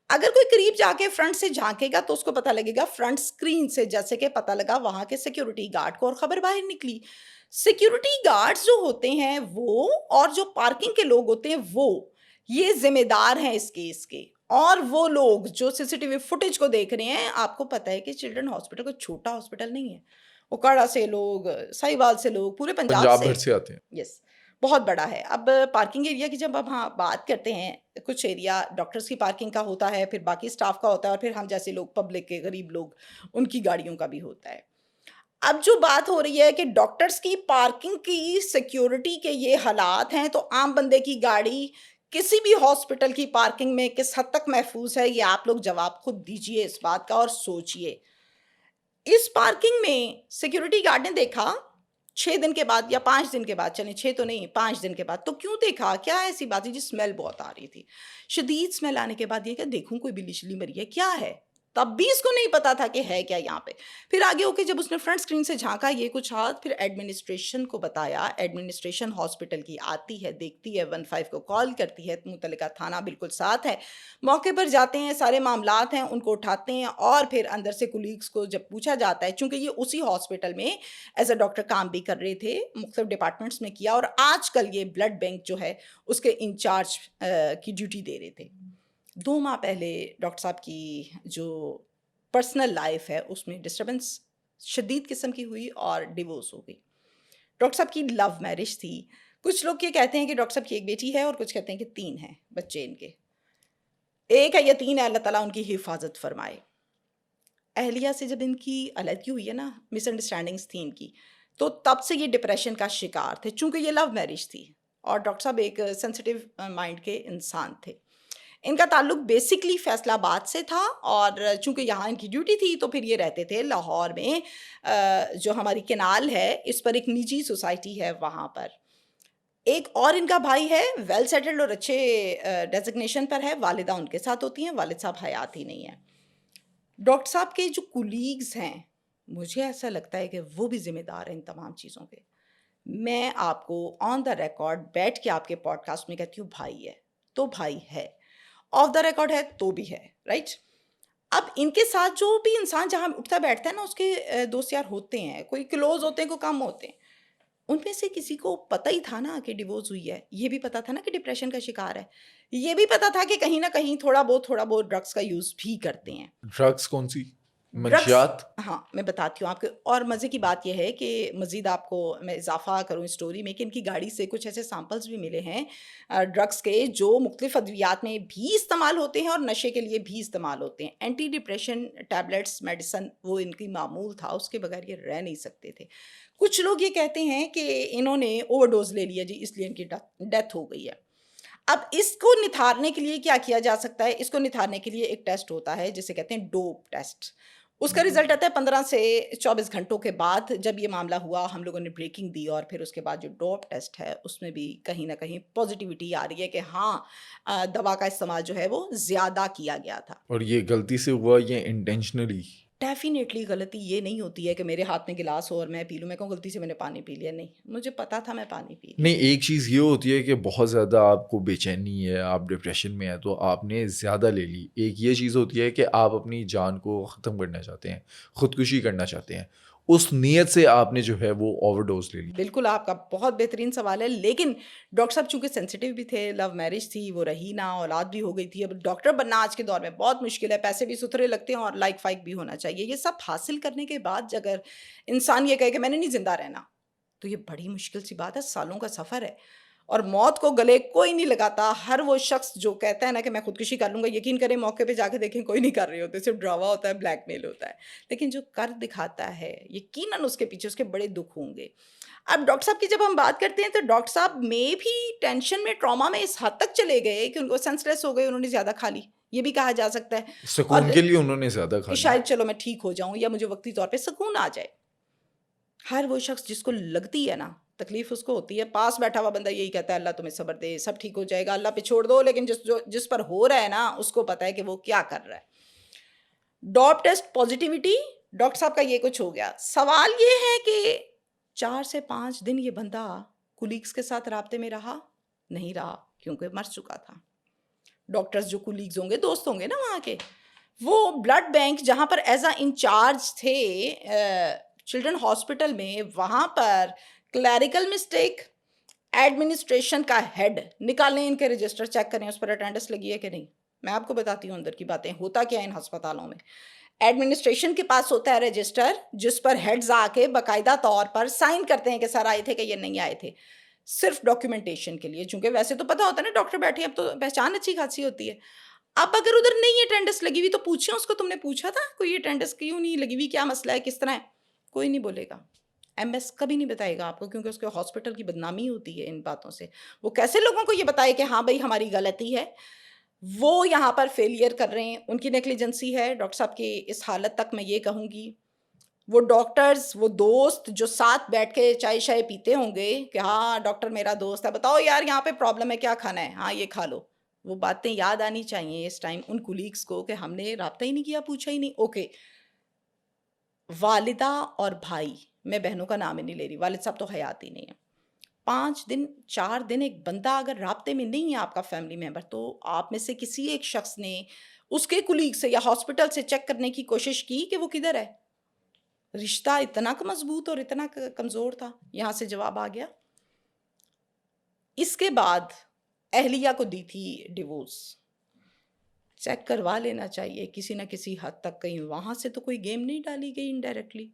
اگر کوئی قریب جا کے فرنٹ سے جھانکے گا تو اس کو پتہ لگے گا فرنٹ سکرین سے، جیسے کہ پتہ لگا وہاں کے سیکیورٹی گارڈ کو اور خبر باہر نکلی. سیکیورٹی گارڈز جو ہوتے ہیں وہ اور جو پارکنگ کے لوگ ہوتے ہیں وہ یہ ذمہ دار ہیں اس کیس کے. اور وہ لوگ جو سی سی ٹی وی فوٹیج کو دیکھ رہے ہیں، آپ کو پتہ ہے کہ چلڈرن ہاسپٹل کوئی چھوٹا ہاسپٹل نہیں ہے. اوکاڑا سے لوگ، ساہیوال سے لوگ، پورے پنجاب بھر سے آتے ہیں. یس بہت بڑا ہے. اب پارکنگ ایریا کی جب ہم بات کرتے ہیں، کچھ ایریا ڈاکٹرز کی پارکنگ کا ہوتا ہے، پھر باقی سٹاف کا ہوتا ہے، اور پھر ہم جیسے لوگ پبلک کے غریب لوگ ان کی گاڑیوں کا بھی ہوتا ہے. اب جو بات ہو رہی ہے کہ ڈاکٹرز کی پارکنگ کی سیکیورٹی کے یہ حالات ہیں، تو عام بندے کی گاڑی کسی بھی ہاسپٹل کی پارکنگ میں کس حد تک محفوظ ہے، یہ آپ لوگ جواب خود دیجئے اس بات کا اور سوچئے. اس پارکنگ میں سیکیورٹی گارڈ نے دیکھا 6 دن کے بعد یا 5 دن کے بعد، چلیں 6 تو نہیں 5 دن کے بعد. تو کیوں دیکھا؟ کیا ایسی بات ہے جی؟ اسمیل بہت آ رہی تھی. شدید اسمیل آنے کے بعد یہ کہ دیکھوں کوئی بلی شلی مری ہے کیا ہے، تب بھی اس کو نہیں پتا تھا کہ ہے کیا یہاں پہ. پھر آگے ہو کے جب اس نے فرنٹ سکرین سے جھانکا یہ کچھ ہاتھ، پھر ایڈمنسٹریشن کو بتایا. ایڈمنسٹریشن ہاسپٹل کی آتی ہے، دیکھتی ہے، 15 کو کال کرتی ہے، متعلقہ تھانہ بالکل ساتھ ہے، موقع پر جاتے ہیں، سارے معاملات ہیں ان کو اٹھاتے ہیں. اور پھر اندر سے کولیگس کو جب پوچھا جاتا ہے، چونکہ یہ اسی ہاسپٹل میں ایز اے ڈاکٹر کام بھی کر رہے تھے، مختلف ڈپارٹمنٹس میں کیا، اور آج کل یہ بلڈ بینک جو ہے اس کے انچارج کی ڈیوٹی دے رہے تھے. 2 ماہ پہلے ڈاکٹر صاحب کی جو پرسنل لائف ہے اس میں ڈسٹربنس شدید قسم کی ہوئی اور ڈیورس ہو گئی. ڈاکٹر صاحب کی لو میرج تھی. کچھ لوگ یہ کہتے ہیں کہ ڈاکٹر صاحب کی ایک بیٹی ہے اور کچھ کہتے ہیں کہ 3 ہیں بچے ان کے. 1 ہے یا 3 ہے، اللہ تعالیٰ ان کی حفاظت فرمائے. اہلیہ سے جب ان کی علیحدگی ہوئی ہے نا، مس انڈرسٹینڈنگس تھی ان کی، تو تب سے یہ ڈپریشن کا شکار تھے، چونکہ یہ لو میرج تھی اور ڈاکٹر صاحب ایک سینسٹیو مائنڈ کے انسان تھے. ان کا تعلق بیسکلی فیصل آباد سے تھا، اور چونکہ یہاں ان کی ڈیوٹی تھی تو پھر یہ رہتے تھے لاہور میں. جو ہماری کینال ہے اس پر ایک نجی سوسائٹی ہے وہاں پر. ایک اور ان کا بھائی ہے، ویل سیٹلڈ اور اچھے ڈیزگنیشن پر ہے. والدہ ان کے ساتھ ہوتی ہیں، والد صاحب حیات ہی نہیں ہیں. ڈاکٹر صاحب کے جو کولیگز ہیں مجھے ایسا لگتا ہے کہ وہ بھی ذمہ دار ہیں ان تمام چیزوں کے. میں آپ کو آن دا ریکارڈ بیٹھ کے آپ کے پوڈ کاسٹ میں کہتی ہوں بھائی ہے تو بھائی ہے، آف دا ریکارڈ ہے تو بھی ہے، رائٹ. اب ان کے ساتھ جو بھی انسان جہاں اٹھتا بیٹھتا ہے نا، اس کے دوست یار ہوتے ہیں، کوئی کلوز ہوتے ہیں، کوئی کم ہوتے ہیں. ان میں سے کسی کو پتہ ہی تھا نا کہ ڈیورس ہوئی ہے، یہ بھی پتہ تھا نا کہ ڈپریشن کا شکار ہے، یہ بھی پتہ تھا کہ کہیں نہ کہیں تھوڑا بہت ڈرگس کا یوز بھی کرتے ہیں. ڈرگس کون سی؟ منشیات؟ ہاں میں بتاتی ہوں آپ کو. اور مزے کی بات یہ ہے کہ مزید آپ کو میں اضافہ کروں اس سٹوری میں کہ ان کی گاڑی سے کچھ ایسے سیمپلز بھی ملے ہیں ڈرگس کے جو مختلف ادویات میں بھی استعمال ہوتے ہیں اور نشے کے لیے بھی استعمال ہوتے ہیں. اینٹی ڈپریشن ٹیبلٹس، میڈیسن وہ ان کی معمول تھا، اس کے بغیر یہ رہ نہیں سکتے تھے. کچھ لوگ یہ کہتے ہیں کہ انہوں نے اوور ڈوز لے لیا جی، اس لیے ان کی ڈیتھ ہو گئی ہے. اب اس کو نتھارنے کے لیے کیا کیا جا سکتا ہے؟ اس کو نتھارنے کے لیے ایک ٹیسٹ ہوتا ہے جسے کہتے ہیں ڈوپ ٹیسٹ. اس کا رزلٹ آتا ہے 15 سے 24 گھنٹوں کے بعد. جب یہ معاملہ ہوا ہم لوگوں نے بریکنگ دی، اور پھر اس کے بعد جو ڈوپ ٹیسٹ ہے اس میں بھی کہیں نہ کہیں پازیٹیوٹی آ رہی ہے کہ ہاں دوا کا استعمال جو ہے وہ زیادہ کیا گیا تھا. اور یہ غلطی سے ہوا یا انٹینشنلی؟ ڈیفینیٹلی غلطی یہ نہیں ہوتی ہے کہ میرے ہاتھ میں گلاس ہو اور میں پی لوں. میں کہوں غلطی سے میں نے پانی پی لیا. نہیں, مجھے پتا تھا میں پانی پی لیا. نہیں, ایک چیز یہ ہوتی ہے کہ بہت زیادہ آپ کو بے چینی ہے, آپ ڈپریشن میں ہیں, تو آپ نے زیادہ لے لی. ایک یہ چیز ہوتی ہے کہ آپ اپنی جان کو ختم کرنا چاہتے ہیں, خودکشی کرنا چاہتے ہیں, اس نیت سے آپ نے جو ہے وہ اوور ڈوز لے لی. بالکل, آپ کا بہت بہترین سوال ہے. لیکن ڈاکٹر صاحب چونکہ سینسیٹیو بھی تھے, لو میرج تھی, وہ رہی نہ, اولاد بھی ہو گئی تھی. اب ڈاکٹر بننا آج کے دور میں بہت مشکل ہے, پیسے بھی ستھرے لگتے ہیں اور لائک فائک بھی ہونا چاہیے. یہ سب حاصل کرنے کے بعد اگر انسان یہ کہے کہ میں نے نہیں زندہ رہنا, تو یہ بڑی مشکل سی بات ہے, سالوں کا سفر ہے. اور موت کو گلے کوئی نہیں لگاتا. ہر وہ شخص جو کہتا ہے نا کہ میں خودکشی کر لوں گا, یقین کریں موقع پہ جا کے دیکھیں کوئی نہیں کر رہے ہوتے, صرف ڈراوا ہوتا ہے, بلیک میل ہوتا ہے. لیکن جو کر دکھاتا ہے, یقیناً اس کے پیچھے اس کے بڑے دکھ ہوں گے. اب ڈاکٹر صاحب کی جب ہم بات کرتے ہیں تو ڈاکٹر صاحب میں بھی ٹینشن میں, ٹراما میں اس حد تک چلے گئے کہ ان کو سینس لیس ہو گئے, انہوں نے زیادہ کھا لی, یہ بھی کہا جا سکتا ہے. سکون کے لیے انہوں نے زیادہ کھا کہ لیا. شاید چلو میں ٹھیک ہو جاؤں یا مجھے وقتی طور پہ سکون آ جائے. ہر وہ شخص جس کو لگتی ہے نا تکلیف اس کو ہوتی ہے, پاس بیٹھا ہوا بندہ یہی کہتا ہے اللہ تمہیں صبر دے, سب ٹھیک ہو جائے گا, اللہ پہ چھوڑ دو. لیکن جس پر ہو رہا ہے نا اس کو پتا ہے کہ وہ کیا کر رہا ہے. ڈاپ ٹیسٹ پازیٹیوٹی, ڈاکٹر صاحب کا یہ کچھ ہو گیا. سوال یہ ہے کہ 4 سے 5 دن یہ بندہ کولیگس کے ساتھ رابطے میں رہا نہیں رہا, کیونکہ مر چکا تھا. ڈاکٹرز جو کولیگز ہوں گے, دوست ہوں گے نا وہاں کے, وہ بلڈ بینک جہاں پر ایز اے انچارج تھے چلڈرن ہاسپٹل میں, وہاں پر کلیریکل مسٹیک, ایڈمنسٹریشن کا ہیڈ نکالیں, ان کے رجسٹر چیک کریں اس پر اٹینڈنس لگی ہے کہ نہیں. میں آپ کو بتاتی ہوں اندر کی باتیں, ہوتا کیا ہے ان ہسپتالوں میں. ایڈمنسٹریشن کے پاس ہوتا ہے رجسٹر, جس پر ہیڈز آ کے باقاعدہ طور پر سائن کرتے ہیں کہ سر آئے تھے کہ یہ نہیں آئے تھے, صرف ڈاکیومنٹیشن کے لیے. چونکہ ویسے تو پتا ہوتا ہے نا ڈاکٹر بیٹھے, اب تو پہچان اچھی خاصی ہوتی ہے. اب اگر ادھر نہیں اٹینڈنس لگی ہوئی تو پوچھیں اس کو, تم نے پوچھا تھا کوئی اٹینڈنس کیوں نہیں لگی ہوئی, کیا مسئلہ ہے, کس طرح ہے. کوئی نہیں بولے گا. ایم ایس کبھی نہیں بتائے گا آپ کو, کیونکہ اس کے ہاسپٹل کی بدنامی ہوتی ہے ان باتوں سے. وہ کیسے لوگوں کو یہ بتائے کہ ہاں بھائی ہماری غلطی ہے, وہ یہاں پر فیلئر کر رہے ہیں, ان کی نیگلیجنسی ہے. ڈاکٹر صاحب کی اس حالت تک میں یہ کہوں گی, وہ ڈاکٹرز, وہ دوست جو ساتھ بیٹھ کے چائے شائے پیتے ہوں گے کہ ہاں ڈاکٹر میرا دوست ہے, بتاؤ یار یہاں پہ پرابلم ہے, کیا کھانا ہے, ہاں یہ کھا لو. وہ باتیں یاد آنی چاہیے اس ٹائم ان کولیگس کو کہ ہم نے رابطہ ہی نہیں کیا, پوچھا ہی نہیں. اوکے, والدہ اور بھائی, میں بہنوں کا نام ہی نہیں لے رہی, والد صاحب تو حیات ہی نہیں ہیں. 5 دن 4 دن ایک بندہ اگر رابطے میں نہیں ہے آپ کا فیملی ممبر, تو آپ میں سے کسی ایک شخص نے اس کے کولیگ سے یا ہاسپٹل سے چیک کرنے کی کوشش کی کہ وہ کدھر ہے. رشتہ اتنا مضبوط اور اتنا کمزور تھا. یہاں سے جواب آ گیا. اس کے بعد اہلیہ کو دی تھی ڈیورس, چیک کروا لینا چاہیے کسی نہ کسی حد تک, کہیں وہاں سے تو کوئی گیم نہیں ڈالی گئی انڈائریکٹلی.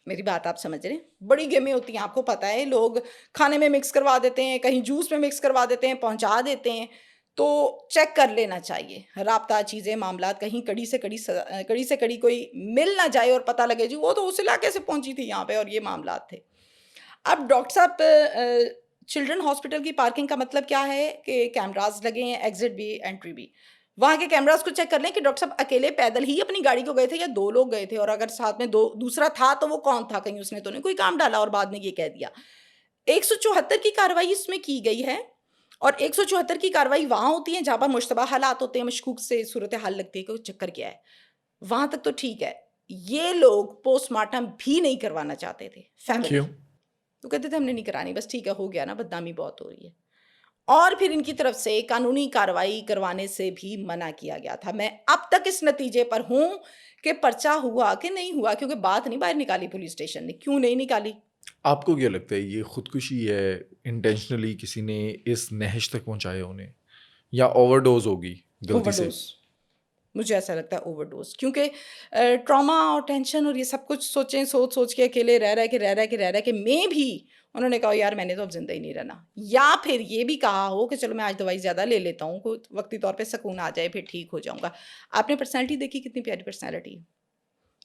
میری بات آپ سمجھ رہے ہیں, بڑی گیمیں ہوتی ہیں, آپ کو پتہ ہے, لوگ کھانے میں مکس کروا دیتے ہیں, کہیں جوس میں مکس کروا دیتے ہیں, پہنچا دیتے ہیں. تو چیک کر لینا چاہیے رابطہ, چیزیں, معاملات, کہیں کڑی سے کڑی کوئی مل نہ جائے اور پتہ لگے جی وہ تو اس علاقے سے پہنچی تھی یہاں پہ اور یہ معاملات تھے. اب ڈاکٹر صاحب چلڈرن ہاسپٹل کی پارکنگ کا مطلب کیا ہے کہ کیمراز لگے ہیں, ایگزٹ بھی انٹری بھی. وہاں کے کیمراز کو چیک کر لیں کہ ڈاکٹر صاحب اکیلے پیدل ہی اپنی گاڑی کو گئے تھے یا 2 لوگ گئے تھے, اور اگر ساتھ میں دوسرا تھا تو وہ کون تھا, کہیں اس نے تو نہیں کوئی کام ڈالا اور بعد میں یہ کہہ دیا. 174 کی کارروائی اس میں کی گئی ہے, اور 174 کی کارروائی وہاں ہوتی ہے جہاں پر مشتبہ حالات ہوتے ہیں, مشکوک سے صورتحال لگتی ہے کہ چکر کیا ہے, وہاں تک تو ٹھیک ہے. یہ لوگ پوسٹ مارٹم بھی نہیں کروانا چاہتے تھے فیملی, تو کہتے تھے ہم نے نہیں کرانی, بس ٹھیک ہے ہو گیا نا, بدنامی بہت ہو رہی ہے. اور پھر ان کی طرف سے قانونی کارروائی کروانے سے بھی منع کیا گیا تھا. میں اب تک اس نتیجے پر ہوں کہ پرچہ ہوا کہ نہیں ہوا, کیونکہ بات نہیں باہر نکالی پولیس اسٹیشن نے. کیوں نہیں نکالی؟ آپ کو کیا لگتا ہے یہ خودکشی ہے, انٹینشنلی کسی نے اس نہج تک پہنچایا انہیں, یا اوور ڈوز ہوگی غلطی سے؟ مجھے ایسا لگتا ہے اوور ڈوز, کیونکہ ٹراما اور ٹینشن اور یہ سب کچھ سوچ کے اکیلے رہ کے میں بھی انہوں نے کہا یار میں نے تو اب زندہ ہی نہیں رہنا, یا پھر یہ بھی کہا ہو کہ چلو میں آج دوائی زیادہ لے لیتا ہوں, کوئی وقتی طور پہ سکون آ جائے, پھر ٹھیک ہو جاؤں گا. آپ نے پرسنالٹی دیکھی, کتنی پیاری پرسنالٹی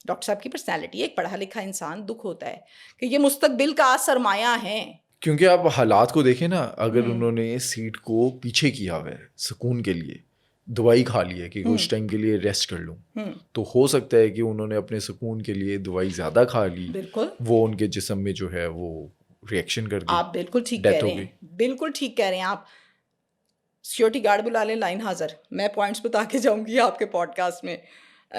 ڈاکٹر صاحب کی پرسنالٹی. ایک پڑھا لکھا انسان, دکھ ہوتا ہے کہ یہ مستقبل کا سرمایہ ہے. کیونکہ آپ حالات کو دیکھیں نا, اگر انہوں نے سیٹ کو پیچھے کیا ہوا ہے سکون کے لیے, دوائی کھا لی ہے کہ کچھ ٹائم کے لیے ریسٹ کر لوں, تو ہو سکتا ہے کہ انہوں نے اپنے سکون کے لیے دوائی زیادہ کھا لی, بالکل وہ ان کے جسم میں جو ہے وہ ریئیکشن کر گئی. آپ بالکل ٹھیک کہہ رہے ہیں, بالکل ٹھیک کہہ رہے ہیں آپ. سیکورٹی گارڈ بلا لیں, لائن حاضر, میں پوائنٹس بتا کے جاؤں گی آپ کے پوڈ کاسٹ میں.